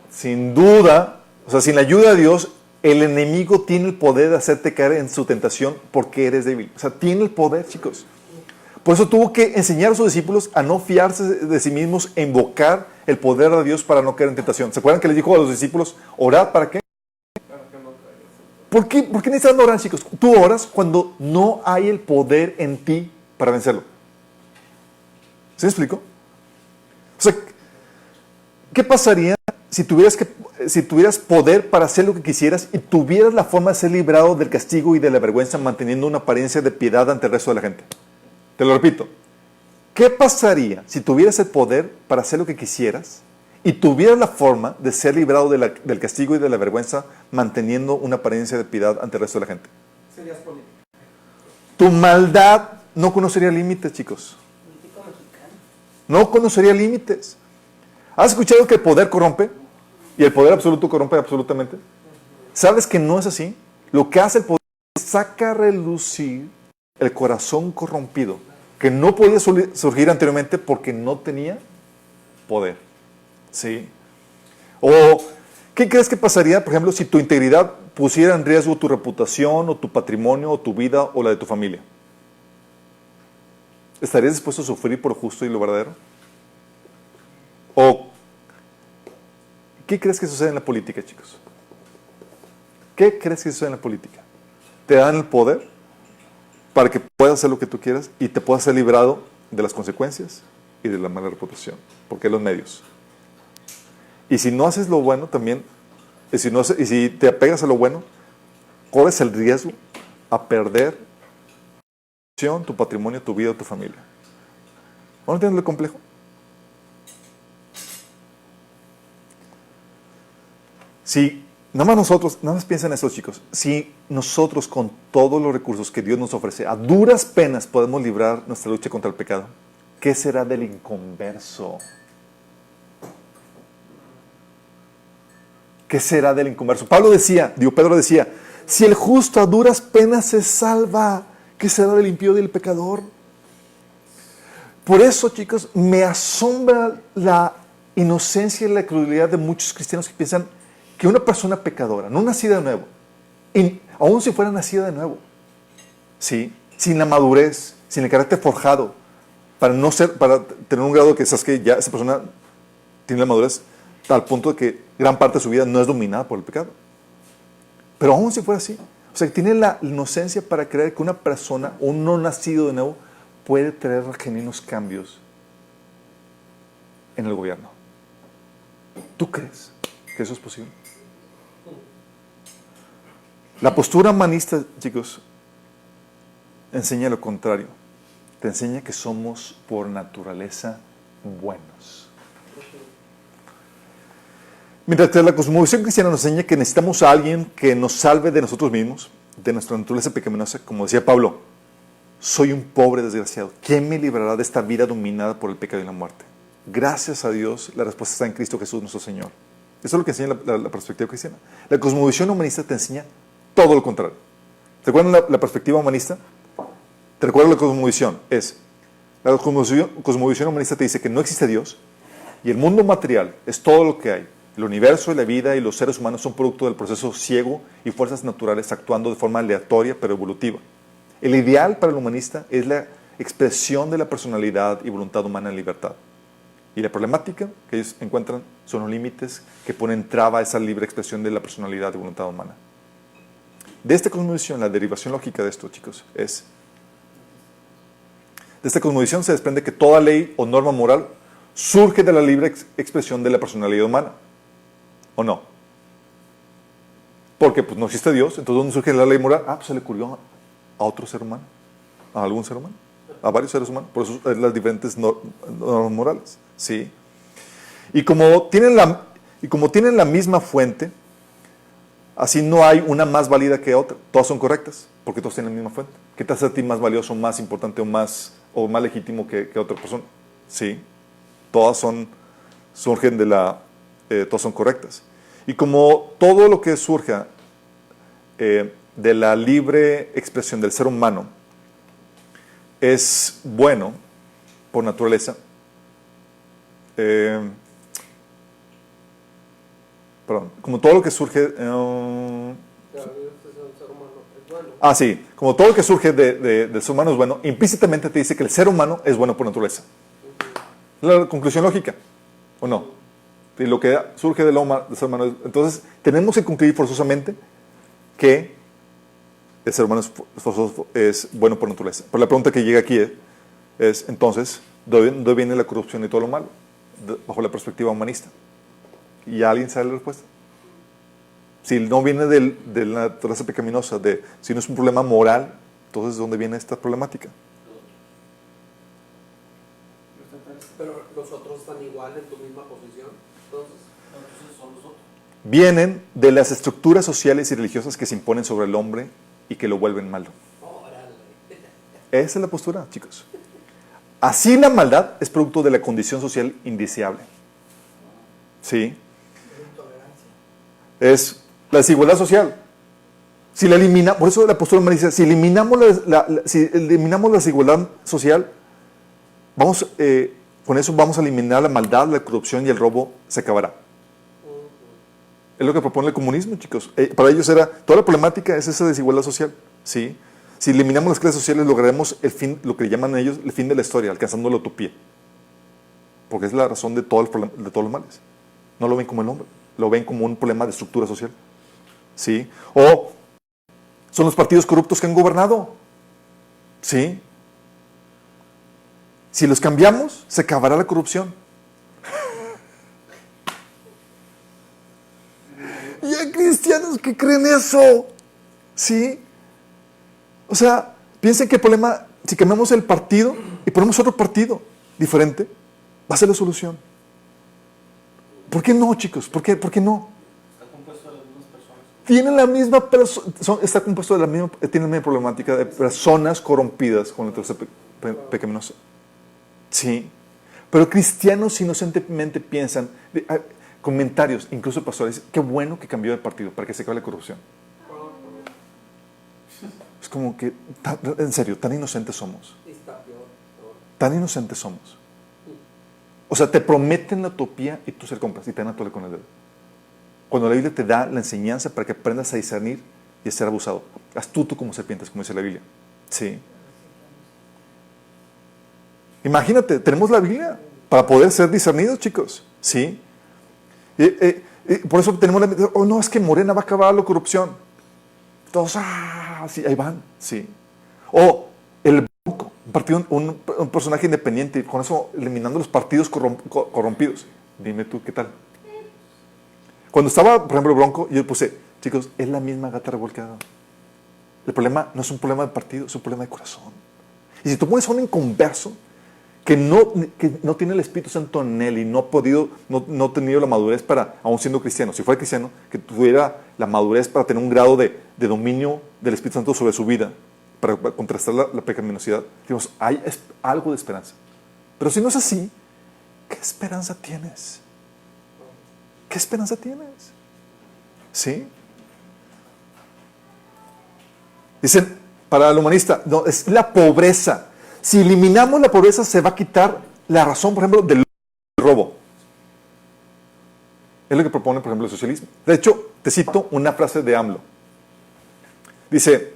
Sin duda, o sea, sin la ayuda de Dios, el enemigo tiene el poder de hacerte caer en su tentación porque eres débil. O sea, tiene el poder, chicos. Por eso tuvo que enseñar a sus discípulos a no fiarse de sí mismos e invocar el poder de Dios para no caer en tentación. ¿Se acuerdan que les dijo a los discípulos, orad para qué? ¿Por qué necesitan orar, chicos? Tú oras cuando no hay el poder en ti para vencerlo. ¿Sí me explico? O sea, ¿qué pasaría si tuvieras poder para hacer lo que quisieras y tuvieras la forma de ser librado del castigo y de la vergüenza manteniendo una apariencia de piedad ante el resto de la gente? Te lo repito. ¿Qué pasaría si tuvieras el poder para hacer lo que quisieras y tuvieras la forma de ser librado del castigo y de la vergüenza manteniendo una apariencia de piedad ante el resto de la gente? Serías político. Tu maldad no conocería límites, chicos. Político mexicano. No conocería límites. ¿Has escuchado que el poder corrompe? ¿Y el poder absoluto corrompe absolutamente? ¿Sabes que no es así? Lo que hace el poder es saca a relucir el corazón corrompido, que no podía surgir anteriormente porque no tenía poder. ¿Sí? O, ¿qué crees que pasaría, por ejemplo, si tu integridad pusiera en riesgo tu reputación, o tu patrimonio, o tu vida, o la de tu familia? ¿Estarías dispuesto a sufrir por lo justo y lo verdadero? ¿O qué crees que sucede en la política, chicos? ¿Qué crees que sucede en la política? Te dan el poder para que puedas hacer lo que tú quieras y te puedas ser librado de las consecuencias y de la mala reputación, porque hay los medios. Y si no haces lo bueno también, y si te apegas a lo bueno, corres el riesgo a perder tu patrimonio, tu vida, tu familia. ¿No entiendes lo complejo? Si nada más piensen en eso, chicos. Si nosotros con todos los recursos que Dios nos ofrece, a duras penas podemos librar nuestra lucha contra el pecado, ¿qué será del inconverso? ¿Qué será del inconverso? Pedro decía, si el justo a duras penas se salva, ¿qué será del impío y del pecador? Por eso, chicos, me asombra la inocencia y la crueldad de muchos cristianos que piensan que una persona pecadora, no nacida de nuevo, y aun si fuera nacida de nuevo, ¿sí? Sin la madurez, sin el carácter forjado, para tener un grado que sabes que ya esa persona tiene la madurez al punto de que gran parte de su vida no es dominada por el pecado. Pero aún si fuera así, o sea, que tiene la inocencia para creer que una persona, un no nacido de nuevo, puede traer genuinos cambios en el gobierno. ¿Tú crees que eso es posible? La postura humanista, chicos, enseña lo contrario. Te enseña que somos por naturaleza buenos. Mientras que la cosmovisión cristiana nos enseña que necesitamos a alguien que nos salve de nosotros mismos, de nuestra naturaleza pecaminosa, como decía Pablo, soy un pobre desgraciado. ¿Quién me librará de esta vida dominada por el pecado y la muerte? Gracias a Dios, la respuesta está en Cristo Jesús, nuestro Señor. Eso es lo que enseña la perspectiva cristiana. La cosmovisión humanista te enseña todo lo contrario. ¿Te acuerdan la perspectiva humanista? ¿Te recuerdas la cosmovisión? La cosmovisión humanista te dice que no existe Dios y el mundo material es todo lo que hay. El universo y la vida y los seres humanos son producto del proceso ciego y fuerzas naturales actuando de forma aleatoria pero evolutiva. El ideal para el humanista es la expresión de la personalidad y voluntad humana en libertad. Y la problemática que ellos encuentran son los límites que ponen traba a esa libre expresión de la personalidad y voluntad humana. De esta cosmovisión, la derivación lógica de esto, chicos, de esta cosmovisión se desprende que toda ley o norma moral surge de la libre expresión de la personalidad humana. ¿O no? Porque pues no existe Dios, entonces ¿dónde surge la ley moral? Pues se le ocurrió a otro ser humano, a algún ser humano, a varios seres humanos, por eso las diferentes normas morales, ¿sí? Y como tienen Y como tienen la misma fuente, así no hay una más válida que otra. Todas son correctas, porque todas tienen la misma fuente. ¿Qué te hace a ti más valioso, más importante o más legítimo que otra persona? Sí, todas surgen todas son correctas. Y como todo lo que surja de la libre expresión del ser humano es bueno por naturaleza, como todo lo que surge... sí, como todo lo que surge del ser humano es bueno, implícitamente te dice que el ser humano es bueno por naturaleza. ¿Es la conclusión lógica? ¿O no? Y lo que surge del ser humano entonces, tenemos que concluir forzosamente que el ser humano es bueno por naturaleza. Pero la pregunta que llega aquí es entonces, ¿de dónde viene la corrupción y todo lo malo? Bajo la perspectiva humanista. ¿Y alguien sabe la respuesta? Si no viene de la naturaleza pecaminosa, si no es un problema moral, entonces ¿de dónde viene esta problemática? Pero los otros están igual en tu misma posición, entonces son los otros. Vienen de las estructuras sociales y religiosas que se imponen sobre el hombre y que lo vuelven malo. órale. Esa es la postura, chicos. Así la maldad es producto de la condición social indeseable. ¿Sí? Es la desigualdad social. Si la elimina, por eso la postura humana dice, si eliminamos la desigualdad social, con eso vamos a eliminar la maldad, la corrupción y el robo se acabará. Es lo que propone el comunismo, chicos. Para ellos toda la problemática es esa desigualdad social. ¿Sí? Si eliminamos las clases sociales, lograremos el fin, lo que llaman ellos el fin de la historia, alcanzando la utopía. Porque es la razón de todos los males. No lo ven como el hombre, lo ven como un problema de estructura social. ¿Sí? O son los partidos corruptos que han gobernado. ¿Sí? Si los cambiamos, se acabará la corrupción. Y hay cristianos que creen eso. ¿Sí? O sea, piensen que el problema, si cambiamos el partido y ponemos otro partido diferente, va a ser la solución. ¿Por qué no, chicos? ¿Por qué no? Está compuesto de las mismas personas. Tienen la misma está compuesto de tiene la misma problemática de personas corrompidas con la naturaleza pecaminosa. Sí. Pero cristianos inocentemente piensan, comentarios, incluso pastores, qué bueno que cambió de partido para que se acabe la corrupción. Es como que, en serio, tan inocentes somos. Tan inocentes somos. O sea, te prometen la utopía y tú se la compras y te dan a tole con el dedo. Cuando la Biblia te da la enseñanza para que aprendas a discernir y a ser abusado. Astuto como serpientes, como dice la Biblia. Sí. Imagínate, tenemos la Biblia para poder ser discernidos, chicos. Sí. Por eso tenemos no, es que Morena va a acabar la corrupción. Todos, sí, ahí van. Sí. O el Bronco, un personaje independiente, con eso eliminando los partidos corrompidos. Dime tú, ¿qué tal? Cuando estaba, por ejemplo, Bronco, yo puse, chicos, es la misma gata revolcada. El problema no es un problema de partido, es un problema de corazón. Y si tú pones a un inconverso que no tiene el Espíritu Santo en él y no ha tenido la madurez para, aún siendo cristiano, si fuera cristiano, que tuviera la madurez para tener un grado de dominio del Espíritu Santo sobre su vida, para contrastar la pecaminosidad, digamos, hay algo de esperanza. Pero si no es así, ¿qué esperanza tienes? ¿Qué esperanza tienes? ¿Sí? Dicen, para el humanista, no, es la pobreza. Si eliminamos la pobreza, se va a quitar la razón, por ejemplo, del robo. Es lo que propone, por ejemplo, el socialismo. De hecho, te cito una frase de AMLO. Dice,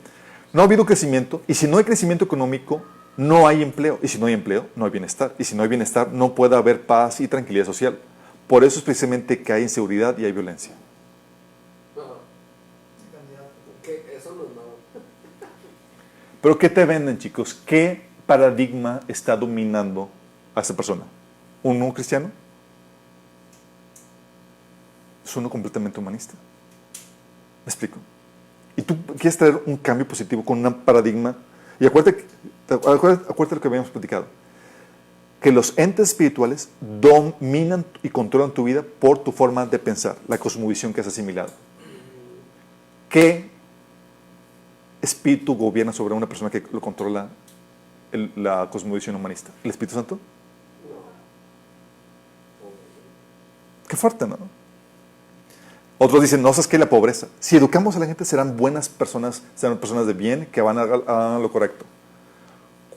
no ha habido crecimiento, y si no hay crecimiento económico, no hay empleo. Y si no hay empleo, no hay bienestar. Y si no hay bienestar, no puede haber paz y tranquilidad social. Por eso es precisamente que hay inseguridad y hay violencia. Eso no es nuevo. Pero ¿qué te venden, chicos? ¿Qué paradigma está dominando a esa persona? ¿Uno cristiano? Es uno completamente humanista. ¿Me explico? Y tú quieres traer un cambio positivo con un paradigma. Y acuérdate lo que habíamos platicado. que los entes espirituales dominan y controlan tu vida por tu forma de pensar, la cosmovisión que has asimilado. ¿Qué espíritu gobierna sobre una persona que lo controla la cosmovisión humanista? ¿El Espíritu Santo? Qué fuerte, ¿no? Otros dicen, no, ¿sabes qué? La pobreza. Si educamos a la gente, serán buenas personas, serán personas de bien, que van a lo correcto.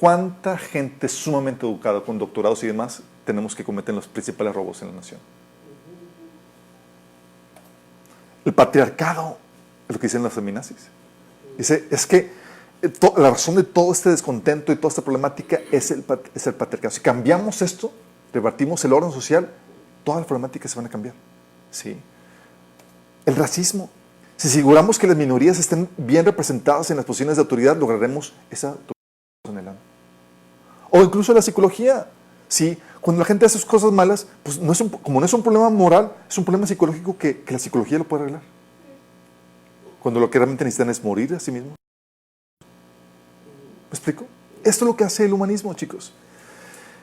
¿Cuánta gente sumamente educada, con doctorados y demás, tenemos que cometen los principales robos en la nación? El patriarcado, es lo que dicen las feminazis. Dice, es que la razón de todo este descontento y toda esta problemática es el patriarcado. Si cambiamos esto, revertimos el orden social, todas las problemáticas se van a cambiar. ¿Sí? El racismo. Si aseguramos que las minorías estén bien representadas en las posiciones de autoridad, lograremos esa anhelada. O incluso la psicología. ¿Sí? Cuando la gente hace cosas malas, pues como no es un problema moral, es un problema psicológico que la psicología lo puede arreglar. Cuando lo que realmente necesitan es morir a sí mismo. ¿Me explico? Esto es lo que hace el humanismo, chicos.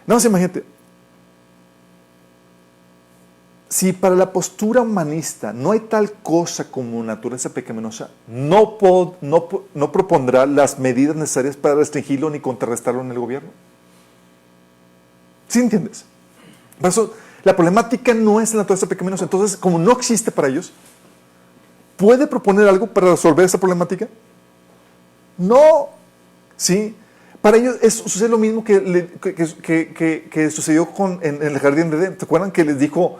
Nada más imagínate. Si para la postura humanista no hay tal cosa como naturaleza pecaminosa, no propondrá las medidas necesarias para restringirlo ni contrarrestarlo en el gobierno. ¿Sí entiendes? Por eso, la problemática no es la naturaleza pecaminosa. Entonces, como no existe para ellos, ¿puede proponer algo para resolver esa problemática? No. ¿Sí? Para ellos sucede lo mismo que sucedió en el jardín de Edén. ¿Se acuerdan que le dijo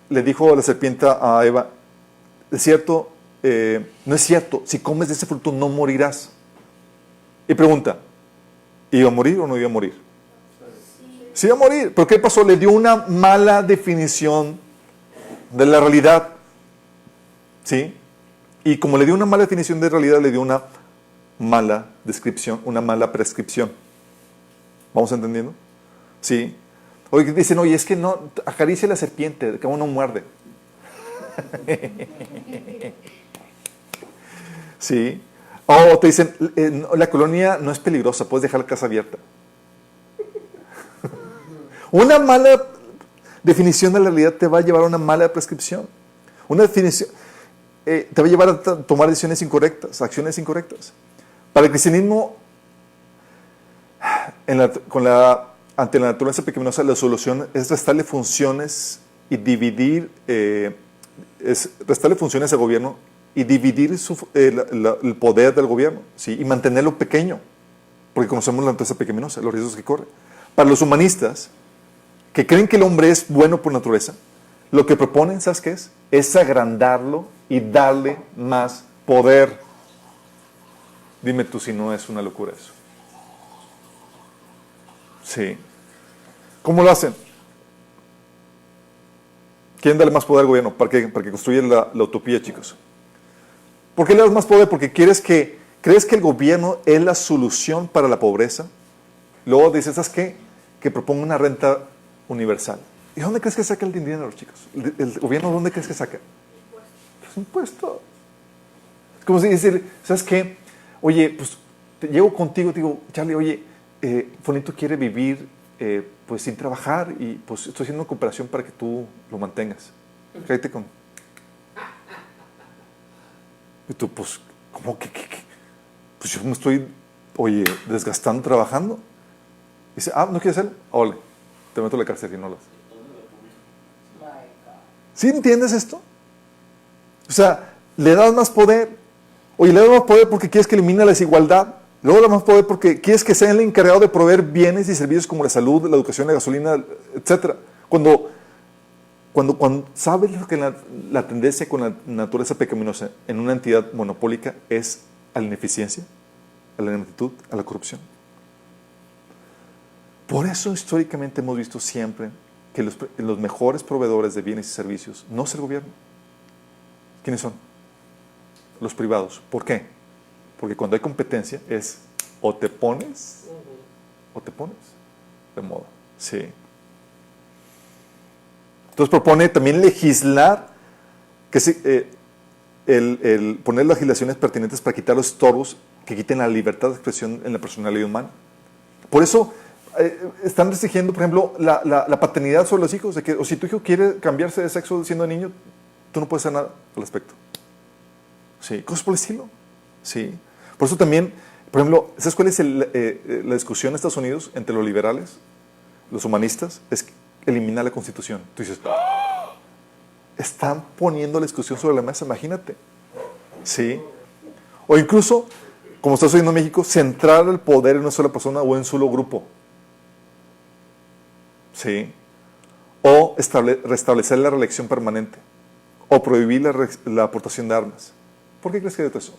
la serpiente a Eva, es cierto, no es cierto, si comes de ese fruto no morirás? Y pregunta, ¿iba a morir o no iba a morir? Sí iba a morir. ¿Pero qué pasó? Le dio una mala definición de la realidad. ¿Sí? Y como le dio una mala definición de realidad, le dio una mala descripción, una mala prescripción. ¿Vamos entendiendo? ¿Sí? Oye, dicen, oye, es que no, acaricia la serpiente, que uno muerde. ¿Sí? O te dicen, la colonia no es peligrosa, puedes dejar la casa abierta. Una mala definición de la realidad te va a llevar a una mala prescripción. Una definición te va a llevar a tomar decisiones incorrectas, acciones incorrectas. Para el cristianismo, ante la naturaleza pecaminosa, la solución es restarle funciones y dividir, restarle funciones al gobierno y dividir el poder del gobierno, ¿sí? Y mantenerlo pequeño, porque conocemos la naturaleza pecaminosa, los riesgos que corre. Para los humanistas, que creen que el hombre es bueno por naturaleza, lo que proponen, ¿sabes qué es? Es agrandarlo y darle más poder. Dime tú si no es una locura eso. Sí. ¿Cómo lo hacen? ¿Quieren darle más poder al gobierno? ¿Para qué? Para que construya la utopía, chicos. ¿Por qué le das más poder? Porque crees que el gobierno es la solución para la pobreza. Luego dices, ¿sabes qué? Que proponga una renta universal. ¿Y dónde crees que saca el dinero, chicos? ¿El gobierno dónde crees que saca? Los impuestos. Es como si decir, ¿sabes qué? Oye, pues llego contigo, te digo, Charlie, oye, Fonito quiere vivir pues sin trabajar y pues estoy haciendo una cooperación para que tú lo mantengas. Cállate con... Y tú, pues, ¿cómo que? Pues yo me estoy, oye, desgastando trabajando. Y dice, ¿no quieres hacerlo? Ole, te meto a la cárcel y no lo haces. ¿Sí entiendes esto? O sea, le das más poder. Oye, le das más poder porque quieres que elimine la desigualdad. Luego le das más poder porque quieres que sea el encargado de proveer bienes y servicios como la salud, la educación, la gasolina, etc. Cuando sabes lo que la tendencia con la naturaleza pecaminosa en una entidad monopólica es a la ineficiencia, a la ineptitud, a la corrupción. Por eso históricamente hemos visto siempre que los mejores proveedores de bienes y servicios no es el gobierno. ¿Quiénes son? Los privados. ¿Por qué? Porque cuando hay competencia es o te pones de moda. Sí. Entonces propone también legislar, poner legislaciones pertinentes para quitar los estorbos que quiten la libertad de expresión en la personalidad humana. Por eso están restringiendo, por ejemplo, la paternidad sobre los hijos, de que, o si tu hijo quiere cambiarse de sexo siendo niño, tú no puedes hacer nada al respecto. Sí, cosas por el estilo. Sí. Por eso también, por ejemplo, ¿sabes cuál es la discusión en Estados Unidos entre los liberales, los humanistas? Es eliminar la Constitución. Tú dices, ¡ah! Están poniendo la discusión sobre la mesa, imagínate. Sí. O incluso, como está sucediendo en México, centrar el poder en una sola persona o en un solo grupo. Sí. O restablecer la reelección permanente. O prohibir la aportación de armas. ¿Por qué crees que hay de eso?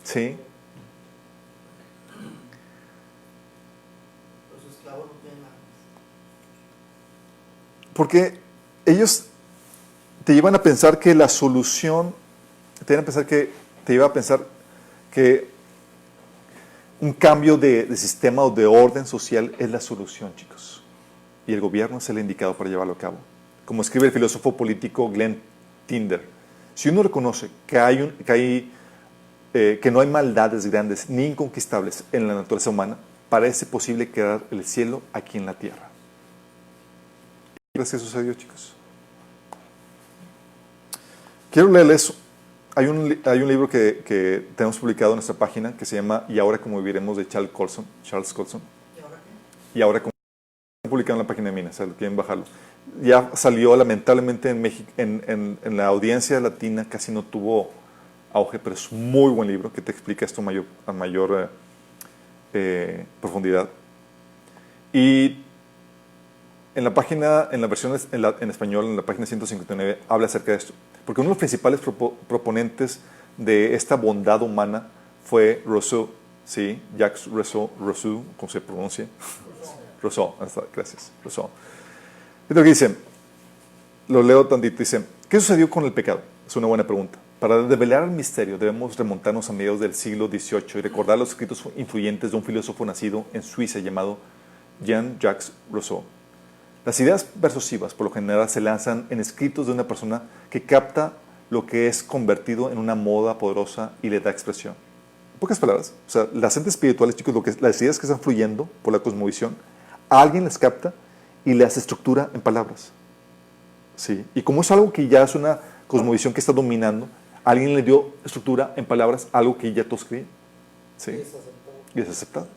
Sí. Los esclavos no tienen armas. Porque ellos te llevan a pensar que la solución, te lleva a pensar que un cambio de sistema o de orden social es la solución, chicos. Y el gobierno es el indicado para llevarlo a cabo. Como escribe el filósofo político Glenn Tinder, si uno reconoce que no hay maldades grandes ni inconquistables en la naturaleza humana, parece posible crear el cielo aquí en la tierra. ¿Qué crees que sucedió, chicos? Quiero leerles. Hay un libro que tenemos publicado en nuestra página que se llama Y ahora cómo viviremos, de Charles Colson. ¿Y ahora qué? Y ahora cómo publicado en la página de Mina, o sea, quieren bajarlo. Ya salió lamentablemente en México, en la audiencia latina casi no tuvo auge, pero es un muy buen libro que te explica esto a mayor profundidad. Y en la página, en la versión en español, en la página 159, habla acerca de esto. Porque uno de los principales proponentes de esta bondad humana fue Rousseau, ¿sí? Jacques Rousseau, ¿cómo se pronuncia? Rousseau, gracias, Rousseau. Es lo que dice, lo leo tantito, dice, ¿qué sucedió con el pecado? Es una buena pregunta. Para develar el misterio debemos remontarnos a mediados del siglo XVIII y recordar los escritos influyentes de un filósofo nacido en Suiza llamado Jean-Jacques Rousseau. Las ideas persuasivas por lo general se lanzan en escritos de una persona que capta lo que es convertido en una moda poderosa y le da expresión. En pocas palabras, o sea, las entes espirituales, chicos, las ideas que están fluyendo por la cosmovisión, alguien las capta y las estructura en palabras. ¿Sí? Y como es algo que ya es una cosmovisión que está dominando, alguien le dio estructura en palabras, algo que ya todos creían. ¿Sí? Y es aceptado.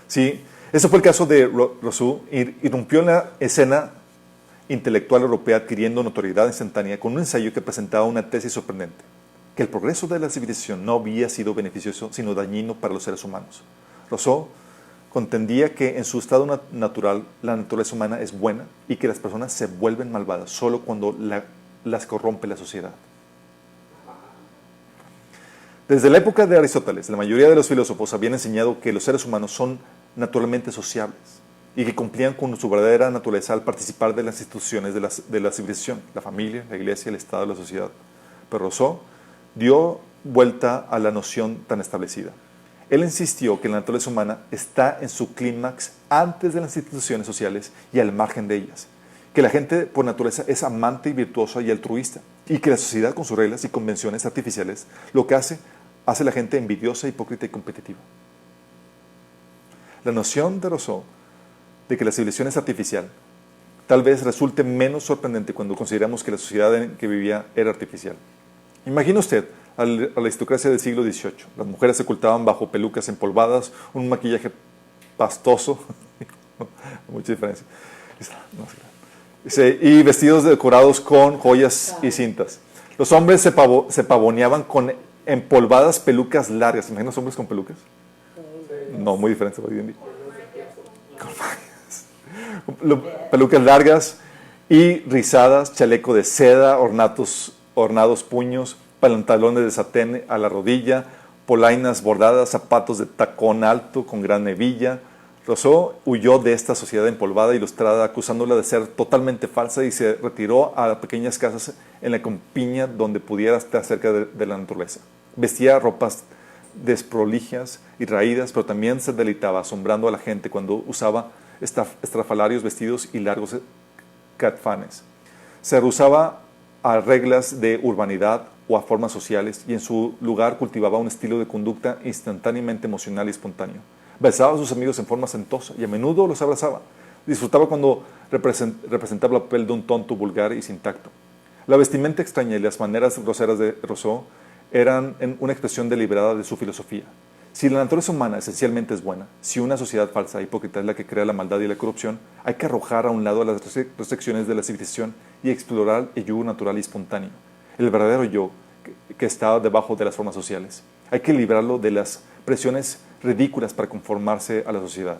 Sí, ese fue el caso de Rousseau. Irrumpió en la escena intelectual europea adquiriendo notoriedad instantánea con un ensayo que presentaba una tesis sorprendente, que el progreso de la civilización no había sido beneficioso, sino dañino para los seres humanos. Rousseau contendía que en su estado natural la naturaleza humana es buena y que las personas se vuelven malvadas solo cuando las corrompe la sociedad. Desde la época de Aristóteles, la mayoría de los filósofos habían enseñado que los seres humanos son naturalmente sociables y que cumplían con su verdadera naturaleza al participar de las instituciones de la civilización, la familia, la iglesia, el Estado, la sociedad. Pero Rousseau dio vuelta a la noción tan establecida. Él insistió que la naturaleza humana está en su clímax antes de las instituciones sociales y al margen de ellas, que la gente por naturaleza es amante y virtuosa y altruista, y que la sociedad con sus reglas y convenciones artificiales lo que hace a la gente envidiosa, hipócrita y competitiva. La noción de Rousseau de que la civilización es artificial tal vez resulte menos sorprendente cuando consideramos que la sociedad en que vivía era artificial. Imagina usted a la aristocracia del siglo XVIII. Las mujeres se ocultaban bajo pelucas empolvadas, un maquillaje pastoso, mucha diferencia, y vestidos decorados con joyas y cintas. Los hombres se pavoneaban con empolvadas pelucas largas. ¿Imaginas los hombres con pelucas? No, muy diferente hoy en día. Pelucas largas y rizadas, chaleco de seda, ornados puños, pantalones de satén a la rodilla, polainas bordadas, zapatos de tacón alto con gran hebilla. Rousseau huyó de esta sociedad empolvada y ilustrada, acusándola de ser totalmente falsa, y se retiró a pequeñas casas en la campiña donde pudiera estar cerca de la naturaleza. Vestía ropas desprolijas y raídas, pero también se deleitaba asombrando a la gente cuando usaba estrafalarios vestidos y largos catfanes. Se rehusaba a reglas de urbanidad, o a formas sociales, y en su lugar cultivaba un estilo de conducta instantáneamente emocional y espontáneo. Besaba a sus amigos en forma sentosa y a menudo los abrazaba. Disfrutaba cuando representaba el papel de un tonto vulgar y sin tacto. La vestimenta extraña y las maneras groseras de Rousseau eran una expresión deliberada de su filosofía. Si la naturaleza humana esencialmente es buena, si una sociedad falsa e hipócrita es la que crea la maldad y la corrupción, hay que arrojar a un lado las restricciones de la civilización y explorar el yo natural y espontáneo, el verdadero yo que está debajo de las formas sociales. Hay que librarlo de las presiones ridículas para conformarse a la sociedad.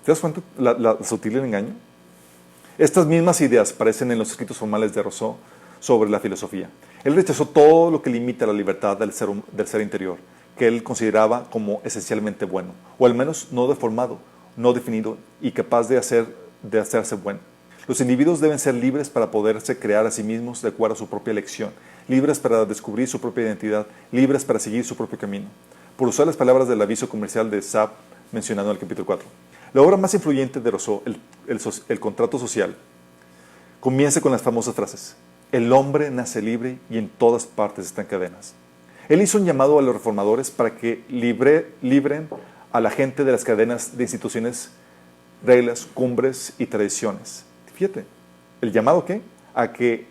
¿Te das cuenta la sutil engaño? Estas mismas ideas aparecen en los escritos formales de Rousseau sobre la filosofía. Él rechazó todo lo que limita la libertad del ser interior, que él consideraba como esencialmente bueno, o al menos no deformado, no definido y capaz de hacerse bueno. Los individuos deben ser libres para poderse crear a sí mismos de acuerdo a su propia elección, libres para descubrir su propia identidad, libres para seguir su propio camino. Por usar las palabras del aviso comercial de Saab mencionado en el capítulo 4. La obra más influyente de Rousseau, el contrato social, comienza con las famosas frases: el hombre nace libre y en todas partes está en cadenas. Él hizo un llamado a los reformadores para que libren a la gente de las cadenas de instituciones, reglas, cumbres y tradiciones. Fíjate, ¿el llamado qué? A que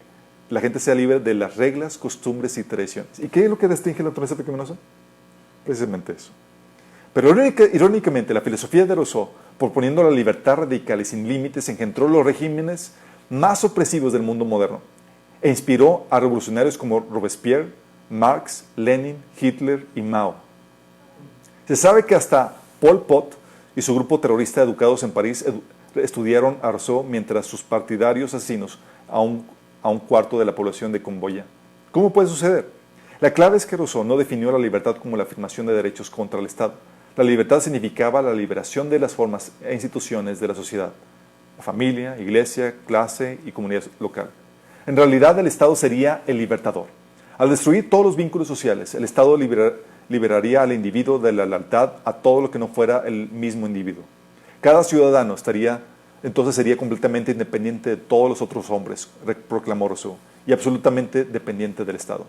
la gente sea libre de las reglas, costumbres y tradiciones. ¿Y qué es lo que distingue la naturaleza pecaminosa? Precisamente eso. Pero irónicamente, la filosofía de Rousseau, proponiendo la libertad radical y sin límites, engendró los regímenes más opresivos del mundo moderno e inspiró a revolucionarios como Robespierre, Marx, Lenin, Hitler y Mao. Se sabe que hasta Pol Pot y su grupo terrorista educados en París estudiaron a Rousseau mientras sus partidarios asesinos a un cuarto de la población de Camboya. ¿Cómo puede suceder? La clave es que Rousseau no definió la libertad como la afirmación de derechos contra el Estado. La libertad significaba la liberación de las formas e instituciones de la sociedad, la familia, iglesia, clase y comunidad local. En realidad, el Estado sería el libertador. Al destruir todos los vínculos sociales, el Estado liberaría al individuo de la lealtad a todo lo que no fuera el mismo individuo. Cada ciudadano entonces sería completamente independiente de todos los otros hombres, proclamó Rousseau, y absolutamente dependiente del Estado.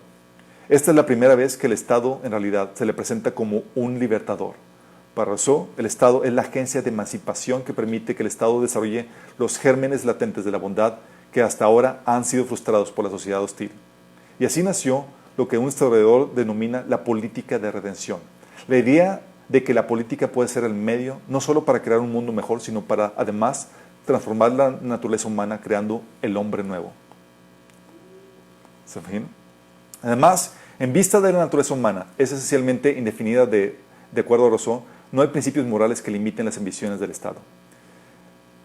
Esta es la primera vez que el Estado, en realidad, se le presenta como un libertador. Para Rousseau, el Estado es la agencia de emancipación que permite que el Estado desarrolle los gérmenes latentes de la bondad que hasta ahora han sido frustrados por la sociedad hostil. Y así nació lo que un historiador denomina la política de redención. La idea de que la política puede ser el medio no solo para crear un mundo mejor, sino para, además, transformar la naturaleza humana creando el hombre nuevo. ¿Se imaginan? Además, en vista de la naturaleza humana, es esencialmente indefinida de acuerdo a Rousseau, no hay principios morales que limiten las ambiciones del Estado.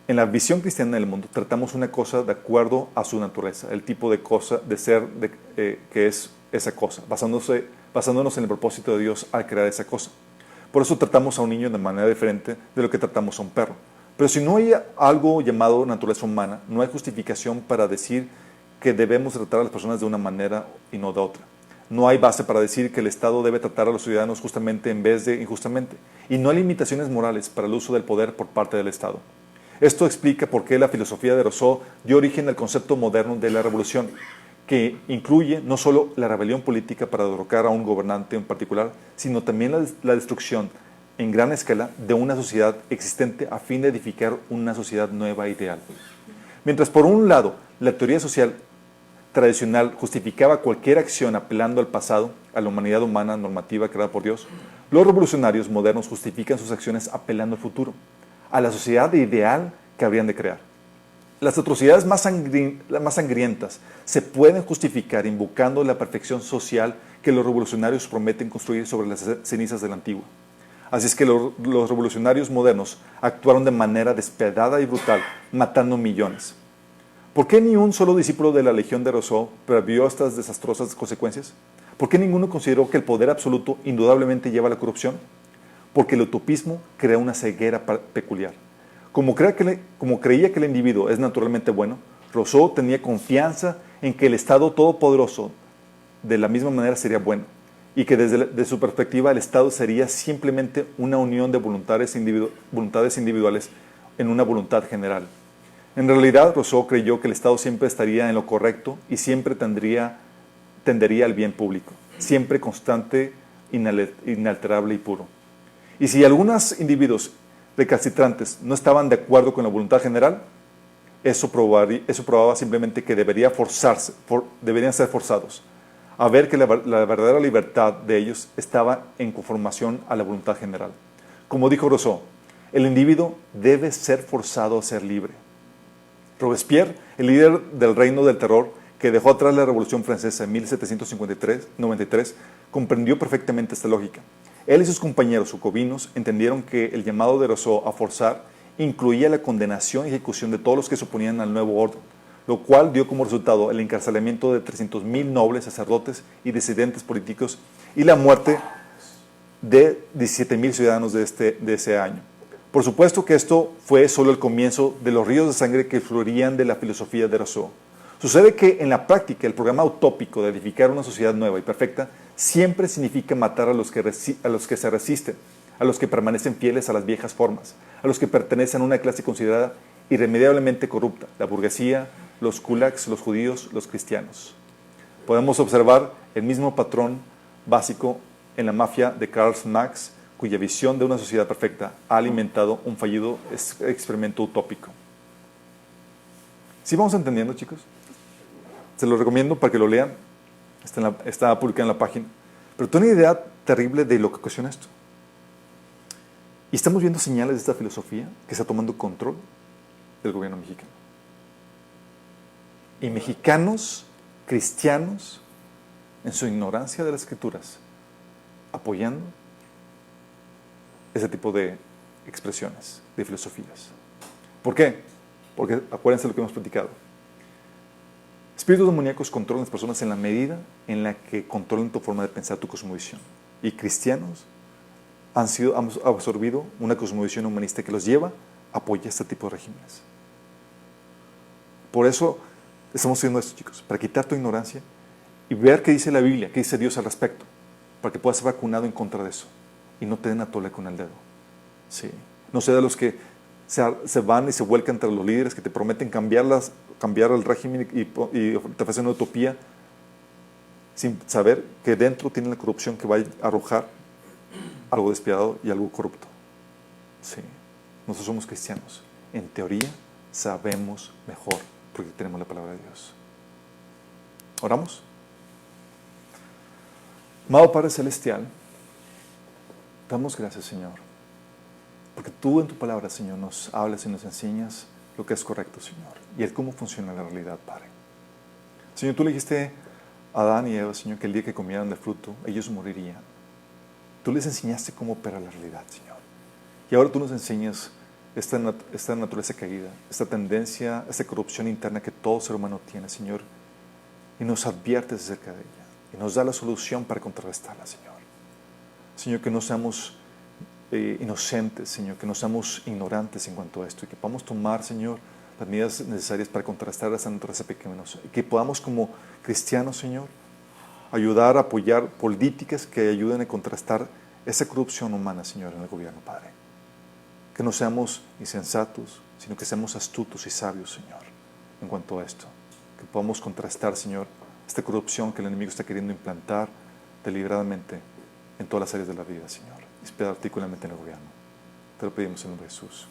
En la visión cristiana del mundo, tratamos una cosa de acuerdo a su naturaleza, el tipo de cosa, de ser que es esa cosa, basándonos en el propósito de Dios al crear esa cosa. Por eso tratamos a un niño de manera diferente de lo que tratamos a un perro. Pero si no hay algo llamado naturaleza humana, no hay justificación para decir que debemos tratar a las personas de una manera y no de otra. No hay base para decir que el Estado debe tratar a los ciudadanos justamente en vez de injustamente. Y no hay limitaciones morales para el uso del poder por parte del Estado. Esto explica por qué la filosofía de Rousseau dio origen al concepto moderno de la revolución, que incluye no solo la rebelión política para derrocar a un gobernante en particular, sino también la destrucción en gran escala de una sociedad existente a fin de edificar una sociedad nueva e ideal. Mientras por un lado la teoría social tradicional justificaba cualquier acción apelando al pasado, a la humanidad humana normativa creada por Dios, los revolucionarios modernos justifican sus acciones apelando al futuro, a la sociedad ideal que habrían de crear. Las atrocidades más sangrientas se pueden justificar invocando la perfección social que los revolucionarios prometen construir sobre las cenizas del antiguo. Así es que los revolucionarios modernos actuaron de manera despiadada y brutal, matando millones. ¿Por qué ni un solo discípulo de la Legión de Rousseau previó estas desastrosas consecuencias? ¿Por qué ninguno consideró que el poder absoluto indudablemente lleva a la corrupción? Porque el utopismo crea una ceguera peculiar. Como creía que el individuo es naturalmente bueno, Rousseau tenía confianza en que el Estado todopoderoso de la misma manera sería bueno y que desde su perspectiva el Estado sería simplemente una unión de voluntades individuales en una voluntad general. En realidad, Rousseau creyó que el Estado siempre estaría en lo correcto y siempre tendría tendería al bien público, siempre constante, inalterable y puro. Y si algunos individuos recalcitrantes no estaban de acuerdo con la voluntad general, eso probaba simplemente que deberían ser forzados a ver que la verdadera libertad de ellos estaba en conformación a la voluntad general. Como dijo Rousseau, el individuo debe ser forzado a ser libre. Robespierre, el líder del reino del terror, que dejó atrás la Revolución Francesa en 1793, comprendió perfectamente esta lógica. Él y sus compañeros jacobinos entendieron que el llamado de Rousseau a forzar incluía la condenación y ejecución de todos los que se oponían al nuevo orden, lo cual dio como resultado el encarcelamiento de 300,000 nobles, sacerdotes y disidentes políticos y la muerte de 17,000 ciudadanos de ese año. Por supuesto que esto fue solo el comienzo de los ríos de sangre que fluirían de la filosofía de Rousseau. Sucede que en la práctica el programa utópico de edificar una sociedad nueva y perfecta siempre significa matar a los que se resisten, a los que permanecen fieles a las viejas formas, a los que pertenecen a una clase considerada irremediablemente corrupta, la burguesía, los kulaks, los judíos, los cristianos. Podemos observar el mismo patrón básico en la mafia de Karl Marx, cuya visión de una sociedad perfecta ha alimentado un fallido experimento utópico. ¿Sí vamos entendiendo, chicos? Se lo recomiendo para que lo lean. Está publicado en la página. Pero tengo una idea terrible de lo que ocasiona esto. Y estamos viendo señales de esta filosofía que está tomando control del gobierno mexicano. Y mexicanos, cristianos, en su ignorancia de las escrituras, apoyando ese tipo de expresiones, de filosofías. ¿Por qué? Porque acuérdense de lo que hemos platicado. Espíritus demoníacos controlan a las personas en la medida en la que controlan tu forma de pensar, tu cosmovisión. Y cristianos han absorbido una cosmovisión humanista que los lleva a apoyar este tipo de regímenes. Por eso estamos haciendo esto, chicos, para quitar tu ignorancia y ver qué dice la Biblia, qué dice Dios al respecto, para que puedas ser vacunado en contra de eso y no te den a tole con el dedo. Sí. No sea de los que se van y se vuelcan entre los líderes que te prometen cambiar el régimen y te ofrecen una utopía sin saber que dentro tienen la corrupción que va a arrojar algo despiadado y algo corrupto. Sí. Nosotros somos cristianos. En teoría sabemos mejor porque tenemos la palabra de Dios. ¿Oramos? Amado Padre Celestial, damos gracias, Señor, porque tú en tu palabra, Señor, nos hablas y nos enseñas lo que es correcto, Señor, y el cómo funciona la realidad, Padre. Señor, tú le dijiste a Adán y Eva, Señor, que el día que comieran del fruto, ellos morirían. Tú les enseñaste cómo opera la realidad, Señor. Y ahora tú nos enseñas esta naturaleza caída, esta tendencia, esta corrupción interna que todo ser humano tiene, Señor, y nos adviertes acerca de ella, y nos da la solución para contrarrestarla, Señor. Señor, que no seamos inocentes, Señor, que no seamos ignorantes en cuanto a esto, y que podamos tomar, Señor, las medidas necesarias para contrarrestar esa naturaleza pecaminosa, y que podamos como cristianos, Señor, ayudar a apoyar políticas que ayuden a contrastar esa corrupción humana, Señor, en el gobierno, Padre. Que no seamos insensatos, sino que seamos astutos y sabios, Señor, en cuanto a esto. Que podamos contrastar, Señor, esta corrupción que el enemigo está queriendo implantar deliberadamente en todas las áreas de la vida, Señor, y particularmente en el gobierno. Te lo pedimos en el nombre de Jesús.